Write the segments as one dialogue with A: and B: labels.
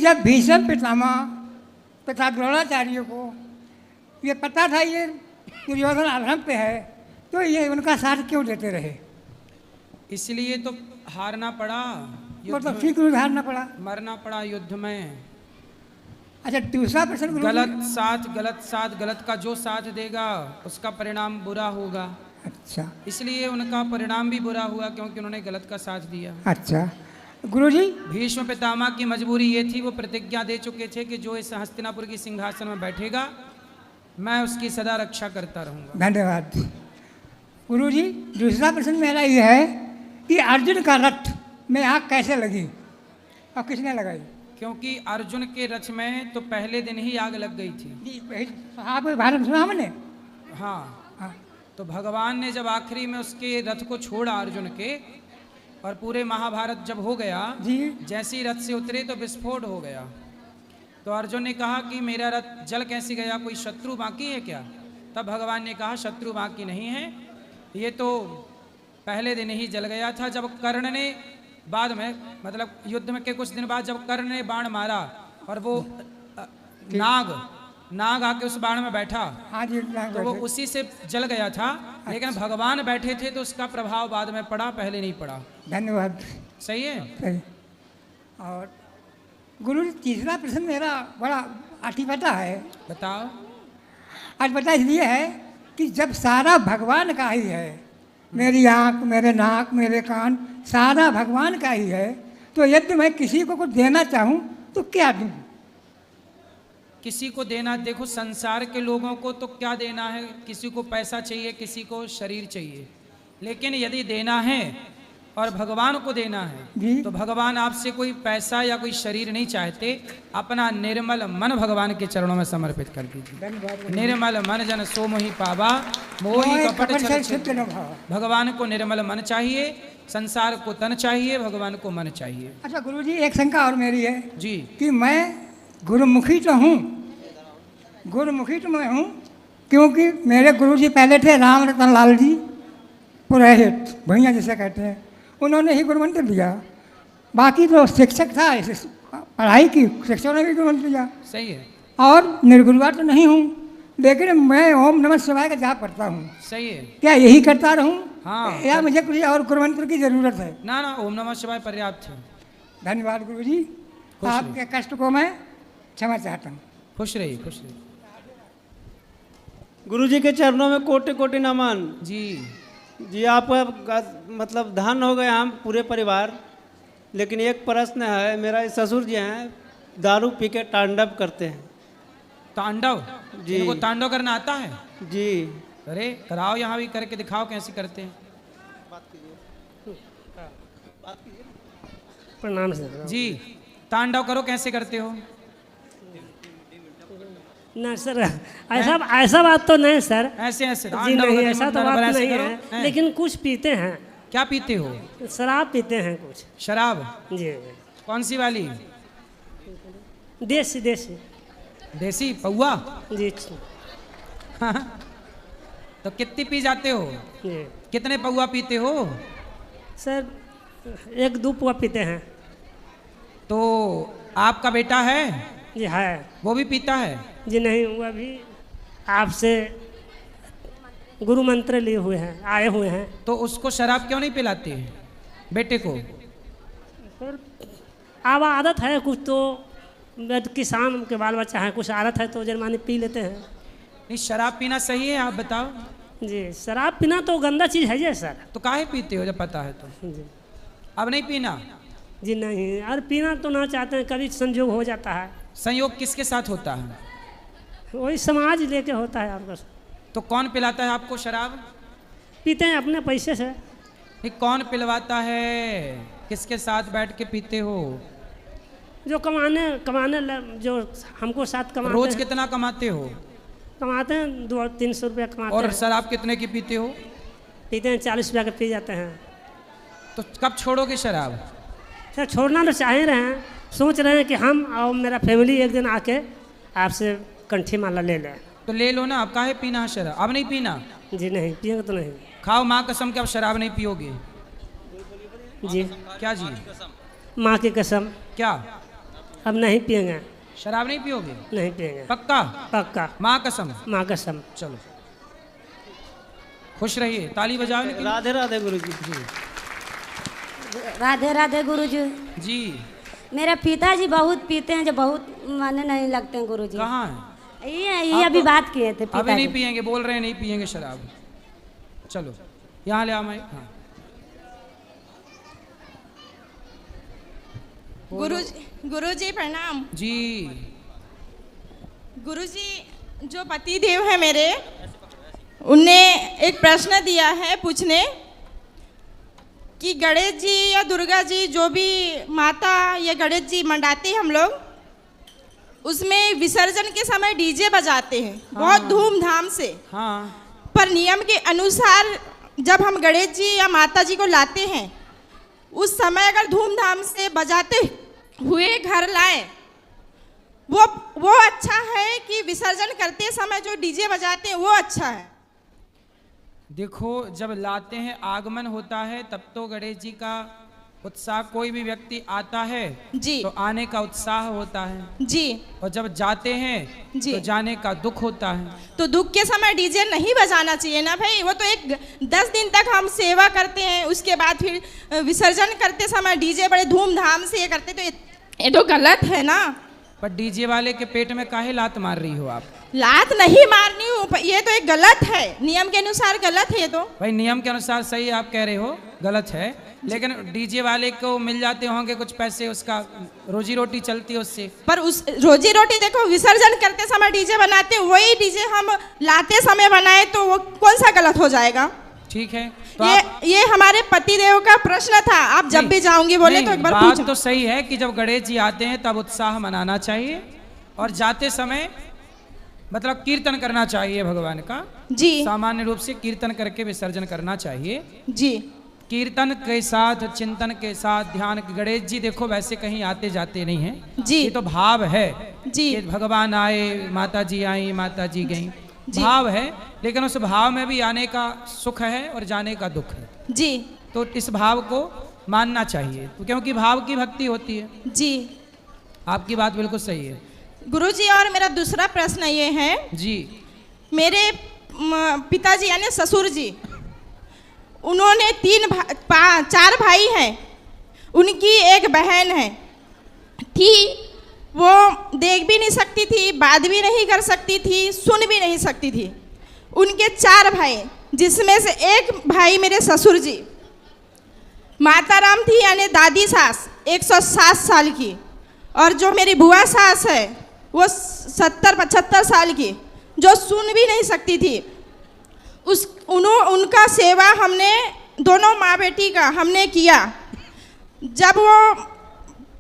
A: जब भीष्म पितामह तथा द्रोणाचार्य को ये पता था ये दुर्योधन अधर्म पे है, तो ये उनका साथ क्यों देते रहे?
B: इसलिए तो हारना पड़ा,
A: वो तो ठीक हारना पड़ा,
B: मरना पड़ा युद्ध में।
A: अच्छा, दूसरा प्रश्न।
B: गलत साथ गलत का जो साथ देगा उसका परिणाम बुरा होगा।
A: अच्छा,
B: इसलिए उनका परिणाम भी बुरा हुआ क्योंकि उन्होंने गलत का साथ दिया।
A: अच्छा गुरुजी,
B: भीष्म पितामह की मजबूरी ये थी, वो प्रतिज्ञा दे चुके थे कि जो इस हस्तिनापुर की सिंहासन में बैठेगा मैं उसकी सदा रक्षा करता रहूंगा।
A: धन्यवाद गुरुजी। दूसरा प्रश्न मेरा ये है कि अर्जुन का रथ में आग कैसे लगी और किसने लगाई?
B: क्योंकि अर्जुन के रथ में तो पहले दिन ही आग लग गई थी।
A: जी, आप भारत सुना हमने।
B: हाँ,
A: हाँ,
B: तो भगवान ने जब आखिरी में उसके रथ को छोड़ा अर्जुन के, और पूरे महाभारत जब हो गया
A: जी,
B: जैसे ही रथ से उतरे तो विस्फोट हो गया। तो अर्जुन ने कहा कि मेरा रथ जल कैसे गया, कोई शत्रु बाकी है क्या? तब भगवान ने कहा शत्रु बाकी नहीं है, ये तो पहले दिन ही जल गया था। जब कर्ण ने बाद में, मतलब युद्ध में के कुछ दिन बाद जब कर्ण ने बाण मारा और वो नाग आके उस बाण में बैठा,
A: हाँ जी,
B: तो वो उसी से जल गया था। लेकिन भगवान बैठे थे तो उसका प्रभाव बाद में पड़ा, पहले नहीं पड़ा।
A: धन्यवाद।
B: सही है,
A: सही। और गुरु जी, तीसरा प्रश्न मेरा बड़ा अटीपटा है।
B: बताओ।
A: आज पता इसलिए है कि जब सारा भगवान का ही है, मेरी आँख, मेरे नाक, मेरे कान, सारा भगवान का ही है, तो यदि मैं किसी को कुछ देना चाहूँ तो क्या दूँ?
B: किसी को देना, देखो संसार के लोगों को तो क्या देना है, किसी को पैसा चाहिए, किसी को शरीर चाहिए। लेकिन यदि देना है और भगवान को देना है तो भगवान आपसे कोई पैसा या कोई शरीर नहीं चाहते, अपना निर्मल मन भगवान के चरणों में समर्पित कर दीजिए। निर्मल मन जन सो मोहि पावा, मोहि कपट छल छिद्र न भावा। भगवान को निर्मल मन चाहिए, संसार को तन चाहिए, भगवान को मन चाहिए।
A: अच्छा गुरुजी, एक शंका और मेरी है
B: जी
A: कि मैं गुरुमुखी तो हूँ, गुरुमुखी तो मैं हूँ, क्योंकि मेरे गुरुजी पहले थे राम रतन लाल जी पुरोहित, भैया जिसे कहते हैं, उन्होंने ही गुरुमंत्र दिया। बाकी तो शिक्षक था, पढ़ाई की शिक्षकों ने भी गुरुमंत्र दिया।
B: सही है।
A: और निर्गुरुवार तो नहीं हूँ, लेकिन मैं ओम नमः शिवाय का जाप करता हूँ।
B: सही है।
A: क्या यही करता रहूँ?
B: हाँ,
A: या मुझे कुछ और गुरुमंत्र की जरूरत है?
B: ना ना, ओम नमः शिवाय पर्याप्त है।
A: धन्यवाद गुरुजी, आपके कष्ट को मैं क्षमा चाहता हूँ।
B: खुश रहिए, खुश रहिए।
C: गुरुजी के चरणों में कोटि कोटि नमन।
B: जी
C: जी, आपका मतलब धन हो गए हम पूरे परिवार। लेकिन एक प्रश्न है, मेरा ससुर जी हैं, दारू पी के तांडव करते हैं।
B: तांडव? जी, इनको तांडव करना आता है?
C: जी।
B: अरे कराओ, यहाँ भी करके दिखाओ कैसे करते हैं।
D: प्रणाम सर
B: जी, तांडव करो, कैसे करते हो?
D: ना सर, ऐसा बात तो नहीं सर।
B: ऐसे ऐसे
D: जी नहीं, ऐसा तो बात नहीं है, लेकिन कुछ पीते हैं।
B: क्या पीते हो?
D: शराब पीते हैं कुछ।
B: शराब?
D: जी।
B: कौन सी वाली?
D: देसी देसी
B: देसी पौआ?
D: जी।
B: तो कितनी पी जाते हो?
D: जी।
B: कितने पौआ पीते हो?
D: सर 1-2 पौआ पीते हैं।
B: तो आपका बेटा है?
D: जी है।
B: वो भी पीता है?
D: जी नहीं, वो अभी आपसे गुरु मंत्र लिए हुए हैं, आए हुए हैं।
B: तो उसको शराब क्यों नहीं पिलाते बेटे को?
D: सर अब आदत है कुछ, तो किसान के बाल बच्चा है, कुछ आदत है तो जरमानी पी लेते हैं।
B: नहीं, शराब पीना सही है? आप बताओ।
D: जी, शराब पीना तो गंदा चीज़ है ये सर।
B: तो काहे पीते हो जब पता है तो?
D: जी।
B: अब नहीं पीना?
D: जी नहीं, और पीना तो ना चाहते हैं, कभी संयोग हो जाता है।
B: संयोग किसके साथ होता है?
D: वही समाज लेके होता है आपका।
B: तो कौन पिलाता है आपको शराब?
D: पीते हैं अपने पैसे से।
B: नहीं, कौन पिलवाता है? किसके साथ बैठ के पीते हो?
D: जो कमाने जो हमको साथ कमाते
B: रोज
D: हैं।
B: कितना कमाते हो?
D: कमाते हैं 200-300 रुपया कमाते
B: और
D: हैं।
B: शराब कितने की पीते हो?
D: पीते हैं 40 रुपया के पी जाते हैं।
B: तो कब छोड़ोगे शराब?
D: सर छोड़ना तो चाह रहे हैं, सोच रहे हैं कि हम और मेरा फैमिली एक दिन आके आपसे कंठी माला ले लें।
B: तो ले लो ना, अब काहे पीना है शराब? अब नहीं पीना?
D: जी नहीं, पिएंगे तो नहीं।
B: खाओ माँ कसम के अब शराब नहीं पियोगे।
D: जी।
B: क्या जी?
D: माँ की कसम।
B: क्या?
D: अब नहीं पिएंगे।
B: शराब नहीं पियोगे?
D: नहीं पिएंगे।
B: पक्का?
D: पक्का।
B: माँ कसम?
D: माँ कसम।
B: चलो खुश रहिए, ताली बजाओ। लेकिन
C: राधे राधे गुरुजी।
E: राधे राधे गुरुजी।
B: जी
E: मेरे पिताजी बहुत पीते हैं, जो बहुत माने नहीं लगते हैं गुरुजी।
B: कहाँ है?
E: ये अभी बात किए थे
B: अभी
E: पिताजी।
B: नहीं पिएंगे, बोल रहे हैं नहीं पिएंगे शराब। चलो यहाँ ले आओ मैं। हाँ
F: गुरुजी प्रणाम।
B: जी।
F: गुरुजी जो पति देव है मेरे, उनने एक प्रश्न दिया है पूछने कि गणेश जी या दुर्गा जी जो भी माता या गणेश जी मंडाते हैं हम लोग, उसमें विसर्जन के समय डीजे बजाते हैं बहुत धूमधाम से।
B: हाँ
F: पर नियम के अनुसार जब हम गणेश जी या माता जी को लाते हैं, उस समय अगर धूमधाम से बजाते हुए घर लाएं, वो अच्छा है कि विसर्जन करते समय जो डीजे बजाते हैं वो अच्छा है?
B: देखो, जब लाते हैं आगमन होता है तब तो गणेश जी का उत्साह, कोई भी व्यक्ति आता है
F: जी
B: तो आने का उत्साह होता है
F: जी,
B: और जब जाते हैं
F: जी
B: तो जाने का दुख होता है।
F: तो दुख के समय डीजे नहीं बजाना चाहिए ना भाई। वो तो एक 10 दिन तक हम सेवा करते हैं, उसके बाद फिर विसर्जन करते समय डीजे बड़े धूमधाम से ये करते, तो ये तो गलत है ना।
B: पर डीजे वाले के पेट में काहे लात मार रही हो आप?
F: लात नहीं मारनी हूँ, ये तो एक गलत है, नियम के अनुसार गलत है ये तो।
B: भाई नियम के अनुसार सही आप कह रहे हो, गलत है, लेकिन डीजे वाले को मिल जाते होंगे कुछ पैसे, उसका रोजी रोटी चलती है उससे।
F: पर उस रोजी रोटी देखो, विसर्जन करते समय डीजे बनाते हैं, वही डीजे हम लाते समय बनाए तो वो कौन सा गलत हो जाएगा?
B: ठीक है तो
F: ये हमारे पति देव का प्रश्न था। आप जब भी जाओगे बोले तो एक बार
B: बात
F: पूछो।
B: तो सही है कि जब गणेश जी आते हैं तब उत्साह मनाना चाहिए और जाते समय मतलब कीर्तन करना चाहिए भगवान का।
F: जी
B: सामान्य रूप से कीर्तन करके विसर्जन करना चाहिए।
F: जी
B: कीर्तन के साथ, चिंतन के साथ, ध्यान। गणेश जी देखो वैसे कहीं आते जाते नहीं हैं,
F: जी
B: ये तो भाव है
F: जी
B: कि भगवान आए, माता जी आई, माता जी गई, भाव है। लेकिन उस भाव में भी आने का सुख है और जाने का दुख है,
F: जी
B: तो इस भाव को मानना चाहिए, क्योंकि भाव की भक्ति होती है।
F: जी
B: आपकी बात बिल्कुल सही है
F: गुरुजी। और मेरा दूसरा प्रश्न ये है
B: जी।
F: मेरे पिताजी यानी ससुर जी, उन्होंने 4 भाई हैं, उनकी एक बहन है थी, वो देख भी नहीं सकती थी, बात भी नहीं कर सकती थी, सुन भी नहीं सकती थी। उनके 4 भाई, जिसमें से एक भाई मेरे ससुर जी, माता राम थी यानी दादी सास 107 साल की, और जो मेरी बुआ सास है वो 70-75 साल की, जो सुन भी नहीं सकती थी। उनका सेवा हमने, दोनों माँ बेटी का हमने किया। जब वो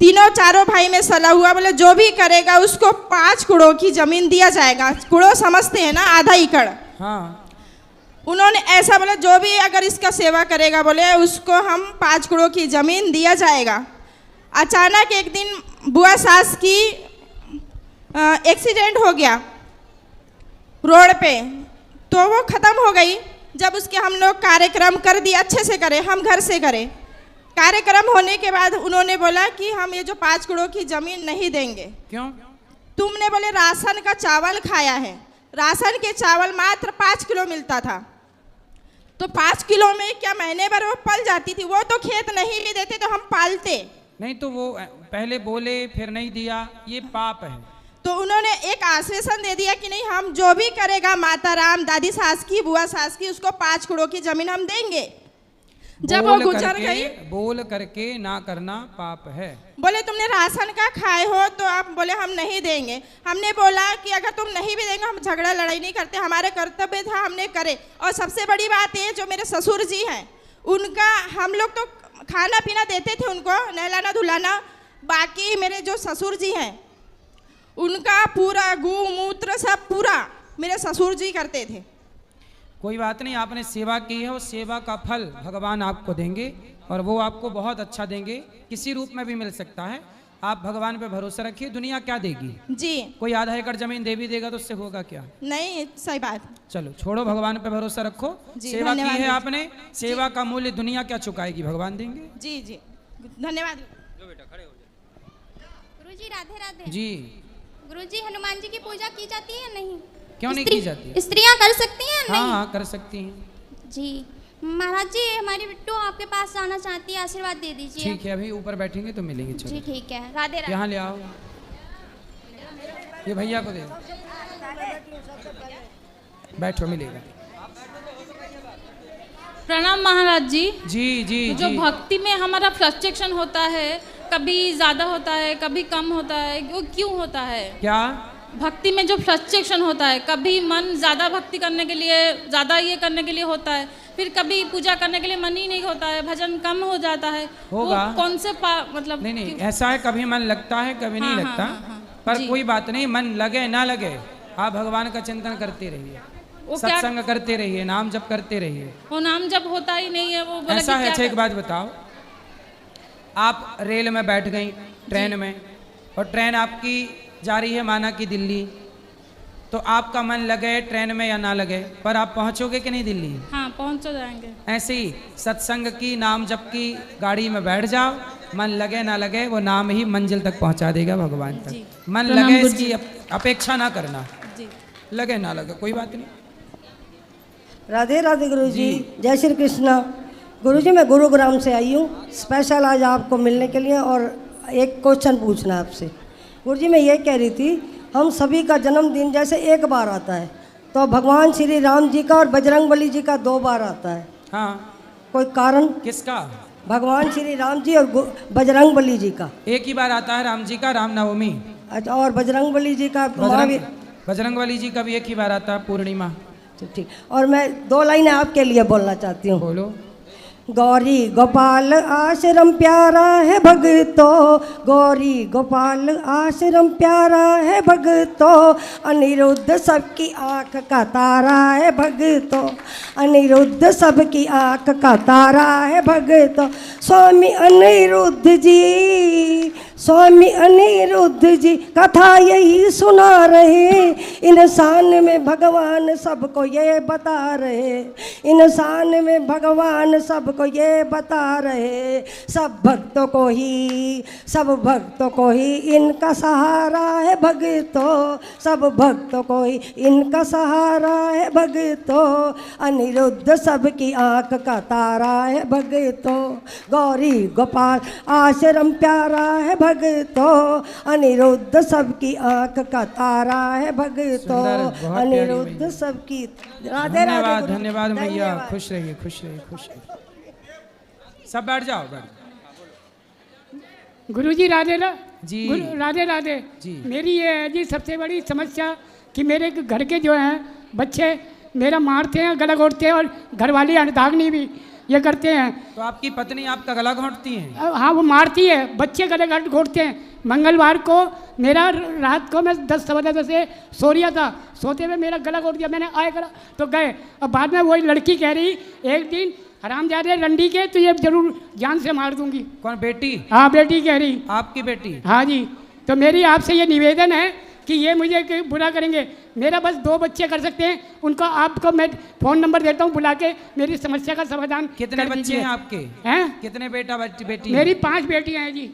F: तीनों चारों भाई में सलाह हुआ, बोले जो भी करेगा उसको 5 कुड़ों की जमीन दिया जाएगा। कुड़ों समझते हैं ना, आधा एकड़।
B: हाँ
F: उन्होंने ऐसा बोला, जो भी अगर इसका सेवा करेगा बोले उसको हम 5 कुड़ों की जमीन दिया जाएगा। अचानक एक दिन बुआ सास की एक्सीडेंट हो गया रोड पे, तो वो ख़त्म हो गई। जब उसके हम लोग कार्यक्रम कर दिए, अच्छे से करे, हम घर से करें। कार्यक्रम होने के बाद उन्होंने बोला कि हम ये जो 5 कुड़ों की ज़मीन नहीं देंगे।
B: क्यों?
F: तुमने बोले राशन का चावल खाया है, राशन के चावल मात्र 5 किलो मिलता था, तो 5 किलो में क्या महीने भर वो पल जाती थी। वो तो खेत नहीं भी देते तो हम पालते
B: नहीं, तो वो पहले बोले फिर नहीं दिया, ये पाप है।
F: तो उन्होंने एक आश्वासन दे दिया कि नहीं, हम जो भी करेगा माता राम, दादी सास की, बुआ सास की, उसको 5 कुड़ों की जमीन हम देंगे। जब वो गुजर गई,
B: बोल करके ना करना पाप है।
F: बोले तुमने राशन का खाए हो तो आप बोले हम नहीं देंगे। हमने बोला कि अगर तुम नहीं भी देंगे हम झगड़ा लड़ाई नहीं करते, हमारे कर्तव्य था हमने करे। और सबसे बड़ी बात ये, जो मेरे ससुर जी हैं उनका हम लोग तो खाना पीना देते थे, उनको नहलाना धुलाना। बाकी मेरे जो ससुर जी हैं उनका पूरा गौ-मूत्र सब पूरा मेरे ससुर जी करते थे।
B: कोई बात नहीं, आपने सेवा की है, उस सेवा का फल भगवान आपको देंगे और वो आपको बहुत अच्छा देंगे, किसी रूप में भी मिल सकता है। आप भगवान पे भरोसा रखिए, दुनिया क्या देगी
F: जी।
B: कोई आधा एकड़ जमीन दे भी देगा तो उससे होगा क्या?
F: नहीं, सही बात।
B: चलो छोड़ो, भगवान पे भरोसा रखो।
F: जी,
B: सेवा की
F: धन्यवाद
B: है आपने, सेवा का मूल्य दुनिया क्या चुकाएगी, भगवान देंगे।
F: जी जी, धन्यवाद।
G: गुरुजी राधे राधे।
B: जी।
G: गुरुजी हनुमान जी की पूजा की जाती है या नहीं?
B: क्यों नहीं की जाती?
G: स्त्रियां कर सकती हैं या नहीं?
B: हाँ कर सकती हैं।
G: जी महाराज जी, हमारी बिट्टू आपके पास जाना चाहती है, आशीर्वाद दे दीजिए।
B: ठीक है, अभी ऊपर बैठेंगे तो मिलेंगे। चलो
G: जी ठीक है, राधे राधे।
B: यहाँ ले आओ, ये भैया को दे दो। बैठो, मिलेगा।
H: प्रणाम महाराज जी।
B: जी जी
H: जो
B: जी।
H: भक्ति में हमारा फ्रस्ट्रेशन होता है, कभी ज़्यादा होता है कभी कम होता है, वो क्यों होता है?
B: क्या?
H: भक्ति में जो फ्रस्ट्रेशन होता है, कभी मन ज़्यादा भक्ति करने के लिए, ज़्यादा ये करने के लिए होता है, फिर कभी पूजा करने के लिए मन ही नहीं होता है, भजन कम हो जाता है।
B: होगा।
H: वो कौन से मतलब
B: नहीं, ऐसा है, कभी मन लगता है कभी नहीं लगता। पर कोई बात नहीं, मन लगे ना लगे, आप भगवान का चिंतन करते रहिए, सत्संग करते रहिए, नाम जप करते रहिए।
H: वो नाम जप होता ही नहीं है। वो
B: ऐसा है। अच्छा एक बात बताओ, आप रेल में बैठ गई, ट्रेन में, और ट्रेन आपकी जा रही है माना कि दिल्ली, तो आपका मन लगे ट्रेन में या ना लगे, पर आप पहुंचोगे कि नहीं दिल्ली?
H: हाँ पहुंच जाएंगे।
B: ऐसे ही सत्संग की, नाम जप की गाड़ी में बैठ जाओ, मन लगे ना लगे, वो नाम ही मंजिल तक पहुंचा देगा, भगवान तक। मन लगे इसकी अपेक्षा ना करना, लगे ना लगे कोई बात नहीं।
I: राधे राधे गुरुजी, जय श्री कृष्णा। गुरुजी मैं गुरुग्राम से आई हूँ स्पेशल आज आपको मिलने के लिए, और एक क्वेश्चन पूछना आपसे। गुरुजी मैं ये कह रही थी, हम सभी का जन्मदिन जैसे एक बार आता है, तो भगवान श्री राम जी का और बजरंगबली जी का 2 बार आता है।
B: हाँ।
I: कोई कारण?
B: किसका?
I: भगवान श्री राम जी और बजरंगबली जी का
B: एक ही बार आता है, राम जी का रामनवमी।
I: अच्छा, और बजरंगबली जी का
B: बजरंगबली जी का भी एक ही बार आता है, पूर्णिमा।
I: ठीक। और मैं 2 लाइनें आपके लिए बोलना चाहती हूँ।
B: बोलो।
I: गौरी गोपाल आश्रम प्यारा है भगतो, गौरी गोपाल आश्रम प्यारा है भगतो, अनिरुद्ध सबकी आँख का तारा है भगतो, अनिरुद्ध सबकी आँख का तारा है भगतो। स्वामी अनिरुद्ध जी, स्वामी अनिरुद्ध जी कथा यही सुना रहे, इंसान में भगवान सबको ये बता रहे, इंसान में भगवान सबको ये बता रहे, सब भक्तों को ही, सब भक्तों को ही इनका सहारा है भगतों, सब भक्तों को ही इनका सहारा है भगतों, अनिरुद्ध सबकी आँख का तारा है भगतों, गौरी गोपाल आश्रम प्यारा है भगतों, अनिरुद्ध सबकी आँख का तारा है भगतों, अनिरुद्ध सबकी। राधे राधे।
B: धन्यवाद मैया, खुश रहिए, खुश रहिए, खुश रहिए। सब बैठ जाओ,
J: गुरुजी राधे
B: जी।
J: राधे राधे
B: जी।
J: मेरी ये है जी सबसे बड़ी समस्या कि मेरे घर के जो हैं बच्चे मेरा मारते हैं, गला घोटते हैं, और घरवाली अनदागनी भी ये करते हैं।
B: तो आपकी पत्नी आपका गला घोंटती है?
J: हाँ वो मारती है, बच्चे गले घोटते हैं। मंगलवार को मेरा रात को मैं 10 से सो रहा था, सोते हुए मेरा गला घोट दिया, मैंने आए करा तो गए। अब बाद में वही लड़की कह रही एक दिन हरामजादे रंडी के तो ये जरूर जान से मार दूंगी।
B: कौन? बेटी?
J: हाँ बेटी कह रही।
B: आपकी बेटी?
J: हाँ जी। तो मेरी आपसे ये निवेदन है कि ये मुझे बुरा करेंगे, मेरा बस 2 बच्चे कर सकते हैं, उनको आपको मैं फ़ोन नंबर देता हूँ, बुला के मेरी समस्या का समाधान।
B: कितने बच्चे हैं आपके?
J: हैं?
B: कितने बेटी?
J: मेरी 5 बेटियाँ हैं जी।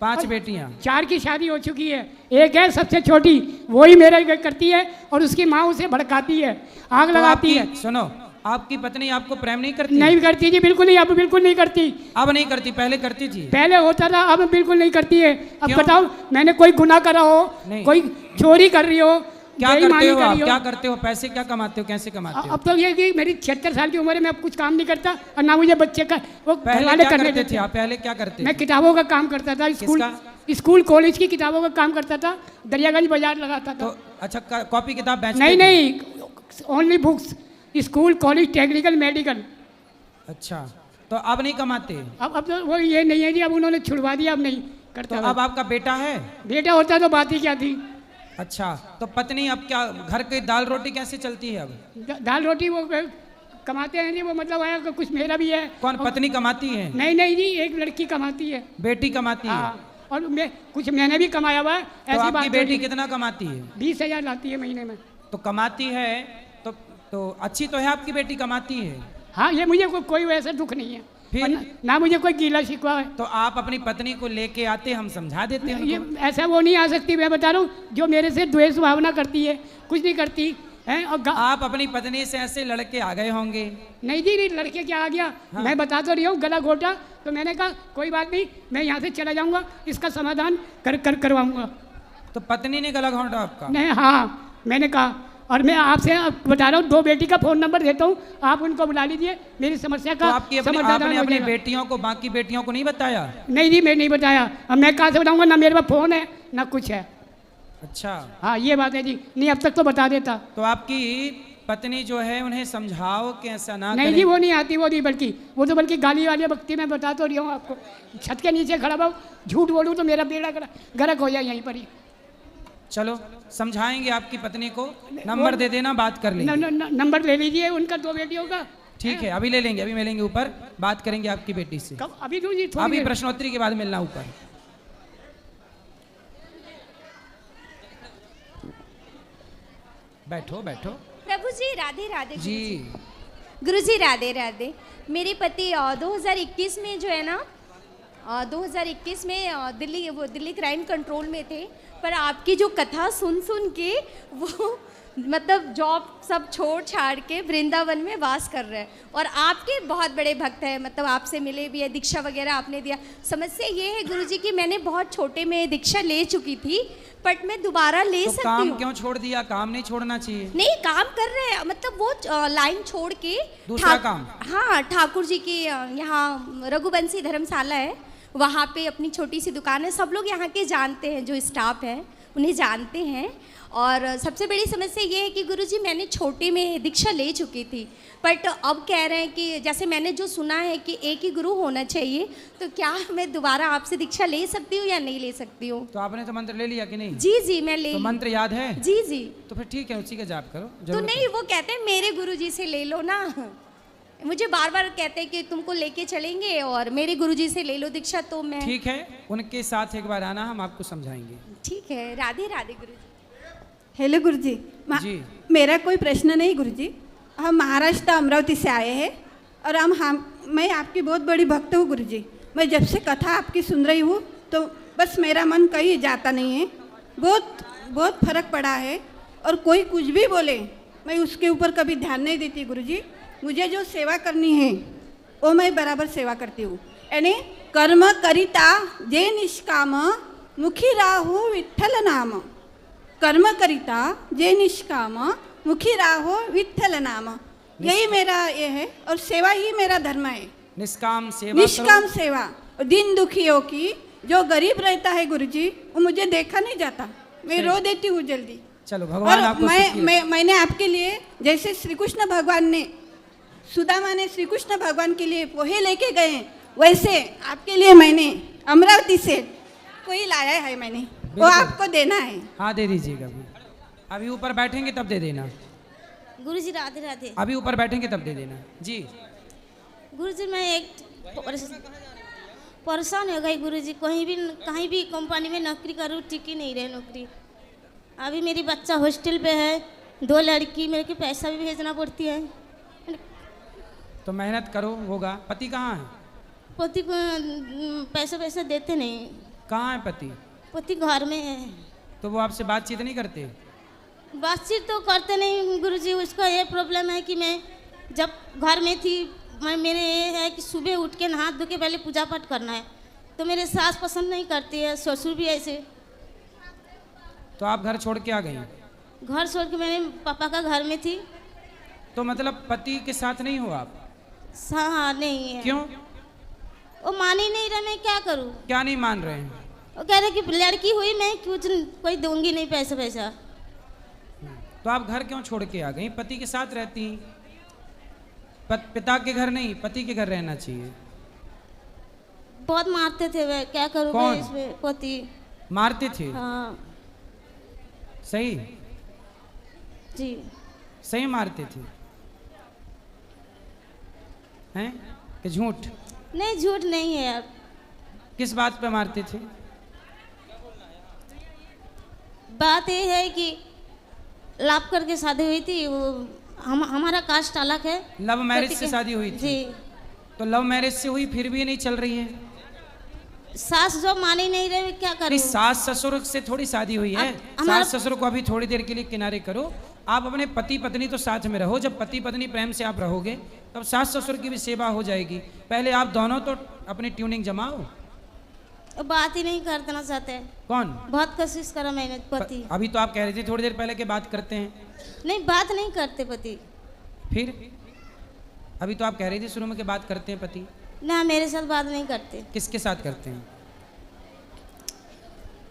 B: 5 बेटियाँ?
J: 4 की शादी हो चुकी है, एक है सबसे छोटी, वही मेरे करती है, और उसकी माँ उसे भड़काती है, आग लगाती है।
B: सुनो, आपकी पत्नी आपको प्रेम नहीं करती?
J: नहीं करती जी, बिल्कुल नहीं, अब बिल्कुल नहीं करती।
B: अब नहीं करती, पहले करती थी?
J: पहले होता था, अब बिल्कुल नहीं करती है। अब बताओ, मैंने कोई गुनाह करा हो, कोई चोरी कर रही हो,
B: क्या करते हो आप? क्या करते हो? पैसे क्या कमाते हो? कैसे कमाते हो?
J: अब तो ये कि मेरी 76 साल की उम्र है, मैं अब कुछ काम नहीं करता, और ना मुझे बच्चे का वो
B: पहले क्या करते थे आप? पहले क्या करते?
J: मैं किताबों का काम करता था, स्कूल कॉलेज की किताबों का काम करता था, दरियागंज बाजार लगाता था।
B: अच्छा, कॉपी किताब बेचते?
J: नहीं, only books, school college technical medical.
B: अच्छा, तो अब नहीं कमाते?
J: अब तो वो ये नहीं है जी, अब उन्होंने छुड़वा दिया, अब नहीं करता।
B: तो अब आपका बेटा है?
J: बेटा होता तो बात ही क्या थी।
B: अच्छा, तो पत्नी अब क्या, घर की दाल रोटी कैसे चलती है अब?
J: दाल रोटी वो कमाते हैं जी, वो मतलब है कुछ मेरा भी है।
B: कौन? पत्नी कमाती है?
J: नहीं जी, एक लड़की कमाती है।
B: बेटी कमाती है?
J: और कुछ मैंने भी कमाया हुआ है।
B: तो आपकी बेटी कितना कमाती है?
J: 20,000 लाती है महीने में।
B: तो कमाती है तो अच्छी तो है आपकी बेटी, कमाती है।
J: हाँ, ये मुझे कोई वैसा दुख नहीं है।
B: फिर?
J: और ना मुझे कोई गीला शिकवा है।
B: तो आप अपनी पत्नी को लेके आते, हम समझा देते हैं
J: ये
B: उनको।
J: ऐसा वो नहीं आ सकती, मैं बता रहा हूँ, जो मेरे से द्वेष भावना करती है, कुछ नहीं करती है। और
B: आप अपनी पत्नी से ऐसे लड़के आ गए होंगे।
J: नहीं जी, नहीं, लड़के क्या आ गया।
B: हाँ।
J: मैं बता तो रही हूँ, गला घोटा, तो मैंने कहा कोई बात नहीं, मैं यहाँ से चला जाऊँगा, इसका समाधान करवाऊँगा।
B: तो पत्नी ने गला घोंटा आपका?
J: नहीं, हाँ, मैंने कहा। और मैं आपसे बता रहा हूँ, 2 बेटी का फ़ोन नंबर देता हूँ, आप उनको बुला लीजिए, मेरी समस्या
B: तो
J: का
B: आपकी
J: समाधान
B: आपने
J: हो
B: अपनी
J: जाएगा।
B: बेटियों को, बाकी बेटियों को नहीं बताया?
J: नहीं जी, मैं नहीं बताया। अब मैं कहाँ से बताऊँगा, ना मेरे पास फ़ोन है ना कुछ है।
B: अच्छा,
J: हाँ, ये बात है जी, नहीं अब तक तो बता देता।
B: तो आपकी पत्नी जो है उन्हें समझाओ कि ऐसा ना
J: नहीं
B: करें।
J: जी, वो नहीं आती, वो नहीं, बल्कि गाली वाली बकती, मैं बता तो रही हूँ आपको। छत के नीचे खड़ा हुआ, झूठ बोलूँ तो मेरा बेड़ा गर्क हो जाए यहीं पर ही।
B: चलो समझाएंगे आपकी पत्नी को, नंबर दे देना, बात कर लेंगे।
J: नंबर ले लीजिए उनका, 2 बेटियों का।
B: ठीक है, अभी ले लेंगे, अभी मिलेंगे ऊपर, बात करेंगे आपकी बेटी से।
J: कब? अभी तो जी, थोड़ी
B: अभी
J: देर।
B: प्रश्नोत्तरी के बाद मिलना ऊपर। बैठो बैठो।
K: प्रभु जी राधे राधे।
B: जी
K: गुरु जी राधे राधे। मेरे पति 2021 में जो है ना, 2021 में दिल्ली क्राइम कंट्रोल में थे, पर आपकी जो कथा सुन सुन के वो मतलब जॉब सब छोड़ छाड़ के वृंदावन में वास कर रहे हैं, और आपके बहुत बड़े भक्त हैं, मतलब आपसे मिले भी है, दीक्षा वगैरह आपने दिया। समस्या ये है गुरुजी कि मैंने बहुत छोटे में दीक्षा ले चुकी थी, बट मैं दोबारा ले
B: तो
K: सकती
B: काम
K: हूँ?
B: क्यों छोड़ दिया? काम नहीं छोड़ना चाहिए।
K: नहीं, काम कर रहे हैं, मतलब वो लाइन छोड़ के
B: दूसरा काम।
K: हाँ, ठाकुर जी की यहाँ रघुवंशी धर्मशाला है, वहाँ पे अपनी छोटी सी दुकान है। सब लोग यहाँ के जानते हैं, जो स्टाफ है उन्हें जानते हैं। और सबसे बड़ी समस्या ये है कि गुरुजी मैंने छोटे में दीक्षा ले चुकी थी, बट अब कह रहे हैं कि जैसे मैंने जो सुना है कि एक ही गुरु होना चाहिए, तो क्या मैं दोबारा आपसे दीक्षा ले सकती हूँ या नहीं ले सकती हूँ?
B: तो आपने तो मंत्र ले लिया कि नहीं?
K: जी जी, मैं ले
B: तो
K: ली।
B: मंत्र याद है?
K: जी जी।
B: तो फिर ठीक है, उसी का जाप करो।
K: तो
B: जरूरत
K: नहीं, वो कहते हैं मेरे गुरुजी से ले लो ना, मुझे बार बार कहते हैं कि तुमको लेके चलेंगे और मेरे गुरुजी से ले लो दीक्षा, तो मैं
B: ठीक है, उनके साथ एक बार आना, हम आपको समझाएंगे।
K: ठीक है। राधे राधे गुरुजी।
L: हेलो गुरुजी।
B: जी।
L: मेरा कोई प्रश्न नहीं गुरुजी, हम महाराष्ट्र अमरावती से आए हैं, और मैं आपकी बहुत बड़ी भक्त हूँ गुरुजी। मैं जब से कथा आपकी सुन रही हूँ तो बस मेरा मन कहीं जाता नहीं है, बहुत फर्क पड़ा है, और कोई कुछ भी बोले मैं उसके ऊपर कभी ध्यान नहीं देती गुरुजी। मुझे जो सेवा करनी है वो मैं बराबर सेवा करती हूँ, यानी कर्म करिता जे निष्काम मुखी राहु विठ्ठल नाम। कर्म करिता जे निष्काम मुखी राहो विठ्ठल नाम, यही मेरा ये है, और सेवा ही मेरा धर्म है।
B: निष्काम सेवा
L: निष्काम
B: करो।
L: सेवा, दिन दुखियों की, जो गरीब रहता है गुरुजी वो मुझे देखा नहीं जाता, मैं रो देती हूँ जल्दी।
B: चलो भगवान आपको
L: और
B: सुखी रखे।
L: मैंने आपके लिए, जैसे श्री कृष्ण भगवान ने, सुदामा ने श्री कृष्ण भगवान के लिए पोहे लेके गए, वैसे आपके लिए मैंने अमरावती से कोई लाया है, मैंने वो आपको देना है।
B: हाँ दे दीजिएगा। अभी ऊपर बैठेंगे तब दे देना।
M: गुरुजी राधे राधे।
B: अभी ऊपर बैठेंगे तब दे देना। जी
M: गुरुजी मैं एक परेशान हो गई गुरुजी, कहीं भी कंपनी में नौकरी करूँ, टिकी नहीं रहे नौकरी। अभी मेरी बच्चा हॉस्टल पे है, 2 लड़की, मेरे को पैसा भी भेजना पड़ती है।
B: तो मेहनत करो, होगा। पति कहाँ है?
M: पति को पैसा देते नहीं।
B: कहाँ है पति?
M: पति घर में है।
B: तो वो आपसे बातचीत नहीं करते?
M: बातचीत तो करते नहीं गुरुजी, उसका ये प्रॉब्लम है कि मैं जब घर में थी, मेरे ये है कि सुबह उठ के नहा धो के पहले पूजा पाठ करना है, तो मेरे सास पसंद नहीं करती है, ससुर भी ऐसे।
B: तो आप घर छोड़ के आ गई?
M: घर छोड़ के मैंने पापा का घर में थी।
B: तो मतलब पति के साथ नहीं हो आप?
M: हाँ नहीं है।
B: क्यों?
M: वो मान ही नहीं रहा, मैं क्या करूँ?
B: क्या नहीं मान रहे हैं?
M: वो कह रहे कि लड़की हुई, मैं कुछ कोई दूंगी नहीं पैसा।
B: तो आप घर क्यों छोड़ के आ गई? पति के साथ रहती। पिता के घर नहीं, पति के घर रहना चाहिए।
M: बहुत मारते थे वे, क्या करूँ मैं इसमें? पति
B: मारते थे?
M: हाँ।
B: सही?
M: जी
B: सही मारते थे हैं कि झूठ?
M: नहीं, झूठ नहीं है यार।
B: किस बात पे मारते थे?
M: बात ये है कि लाभ करके शादी हुई थी, वो हमारा कास्ट अलग है।
B: लव मैरिज से शादी हुई थी?
M: जी।
B: तो लव मैरिज से हुई फिर भी नहीं चल रही है?
M: सास जो मान ही नहीं रहे, क्या
B: नहीं,
M: करूं?
B: सास ससुर से थोड़ी शादी हुई है।
M: हमारा-
B: सास ससुर को अभी थोड़ी देर के लिए किनारे करो। आप अपने पति पत्नी तो साथ में रहो। जब पति पत्नी प्रेम से आप रहोगे तब सास ससुर की भी सेवा हो जाएगी। पहले आप दोनों तो अपनी ट्यूनिंग जमाओ।
M: बात ही नहीं करना चाहते।
B: कौन?
M: बहुत कोशिश करा मैंने पति।
B: अभी तो आप कह रही थी थोड़ी देर पहले कि बात करते हैं।
M: नहीं, बात नहीं करते पति।
B: फिर अभी तो आप कह रही थी शुरू में कि बात करते हैं पति।
M: ना, मेरे साथ बात नहीं करते।
B: किसके साथ करते हैं?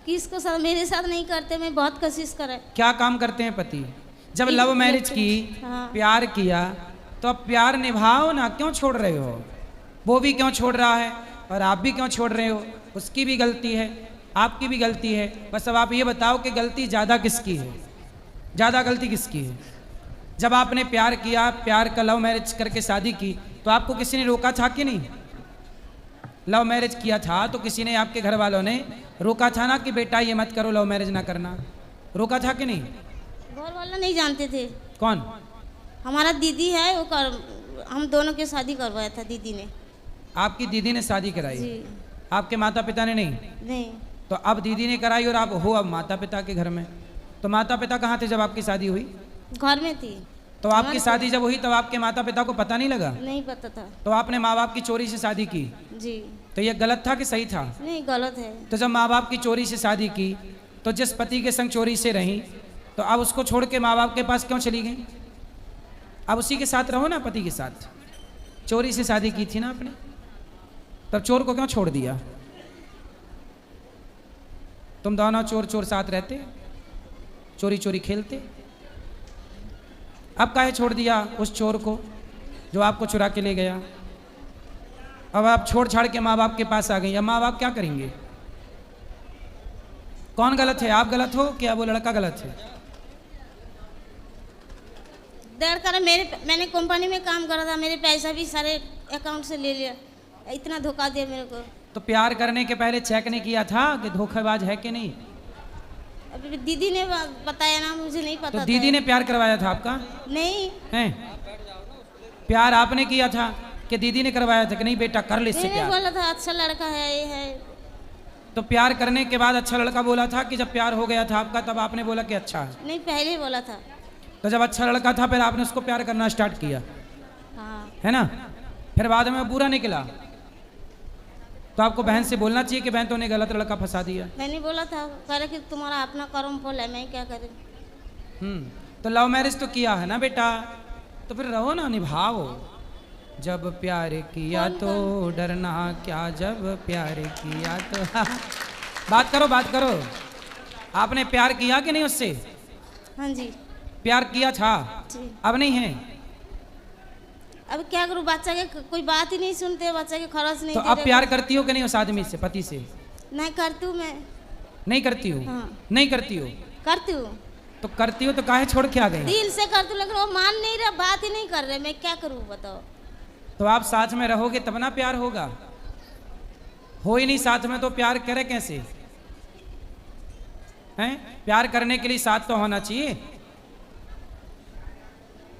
M: किसको साथ? मेरे साथ नहीं करते। मैं बहुत कोशिश करा।
B: क्या काम करते हैं पति? जब लव मैरिज की,
M: हाँ।
B: प्यार किया, तो अब प्यार निभाओ ना। क्यों छोड़ रहे हो? वो भी क्यों छोड़ रहा है और आप भी क्यों छोड़ रहे हो? उसकी भी गलती है, आपकी भी गलती है। बस अब आप ये बताओ कि गलती ज़्यादा किसकी है? ज़्यादा गलती किसकी है? जब आपने प्यार किया, प्यार का लव मैरिज करके शादी की, तो आपको किसी ने रोका था कि नहीं? लव मैरिज किया था तो किसी ने, आपके घर वालों ने रोका था ना कि बेटा ये मत करो, लव मैरिज ना करना? रोका था कि नहीं?
M: घर वाला नहीं जानते थे।
B: कौन?
M: हमारा दीदी है, हम दोनों की शादी करवाया था दीदी ने।
B: आपकी दीदी ने शादी कराई?
M: जी।
B: आपके माता पिता ने नहीं?
M: नहीं।
B: तो अब दीदी ने कराई और आप हो अब माता पिता के घर में। तो माता पिता कहाँ थे जब आपकी शादी हुई?
M: घर में थी।
B: तो आपकी शादी जब हुई तब आपके माता पिता को पता नहीं लगा?
M: नहीं पता था।
B: तो आपने माँ बाप की चोरी से शादी की?
M: जी।
B: तो ये गलत था कि सही था?
M: नहीं, गलत है।
B: तो जब माँ बाप की चोरी से शादी की तो जिस पति के संग चोरी से रही, तो अब उसको छोड़ के माँ बाप के पास क्यों चली गई? अब उसी के साथ रहो ना, पति के साथ। चोरी से शादी की थी ना आपने, तब चोर को क्यों छोड़ दिया? तुम दोनों चोर चोर साथ रहते, चोरी चोरी खेलते। अब काहे छोड़ दिया उस चोर को जो आपको चुरा के ले गया? अब आप छोड़ छाड़ के माँ बाप के पास आ गई। अब माँ बाप क्या करेंगे? कौन गलत है? आप गलत हो क्या वो लड़का गलत है?
M: मैंने कंपनी में काम करा था, मेरे पैसा भी सारे अकाउंट से ले लिया। इतना धोखा दिया मेरे को।
B: तो प्यार करने के पहले चेक नहीं किया था कि धोखेबाज है कि नहीं?
M: अभी दीदी ने बताया ना, मुझे नहीं पता
B: तो
M: था।
B: दीदी ने प्यार करवाया था आपका?
M: नहीं
B: है? प्यार आपने किया था कि दीदी ने करवाया था कि नहीं बेटा कर ले इससे प्यार?
M: बोला था अच्छा लड़का है, ये है।
B: तो प्यार करने के बाद अच्छा लड़का बोला था कि जब प्यार हो गया था आपका तब आपने बोला कि अच्छा है?
M: नहीं, पहले ही बोला था।
B: तो जब अच्छा लड़का था फिर आपने उसको प्यार करना स्टार्ट किया,
M: हाँ।
B: है ना? फिर बाद में बुरा निकला तो आपको बहन से बोलना चाहिए कि बहन तूने गलत लड़का फंसा दिया।
M: मैंने बोला था, कह रहे कि तुम्हारा अपना कर्म फल है, मैं क्या करूं।
B: तो लव मैरिज तो किया है ना बेटा, तो फिर रहो ना, निभाओ। जब प्यार किया तो डरना क्या, जब प्यार किया तो बात करो बात करो। आपने प्यार किया कि नहीं उससे?
M: हाँ जी।
B: प्यार किया था, अब नहीं है?
M: अब क्या करूं, बच्चा के कोई बात ही नहीं सुनते, बच्चा के खर्च नहीं
B: तो
M: दे
B: अब
M: रहे।
B: प्यार करती हो कि नहीं उस आदमी से, पति से?
M: नहीं करती हूँ मैं।
B: नहीं करती हो?
M: हाँ।
B: नहीं करती हो?
M: करती हूँ।
B: तो करती हो तो काहे छोड़ के आ गई?
M: दिल से करती हूँ, लेकिन वो मान नहीं रहा, बात ही नहीं कर रहे, मैं क्या करूँ बताओ।
B: तो आप साथ में रहोगे तब ना प्यार होगा। हो ही नहीं साथ में तो प्यार करे कैसे? हैं? प्यार करने के लिए साथ तो होना चाहिए।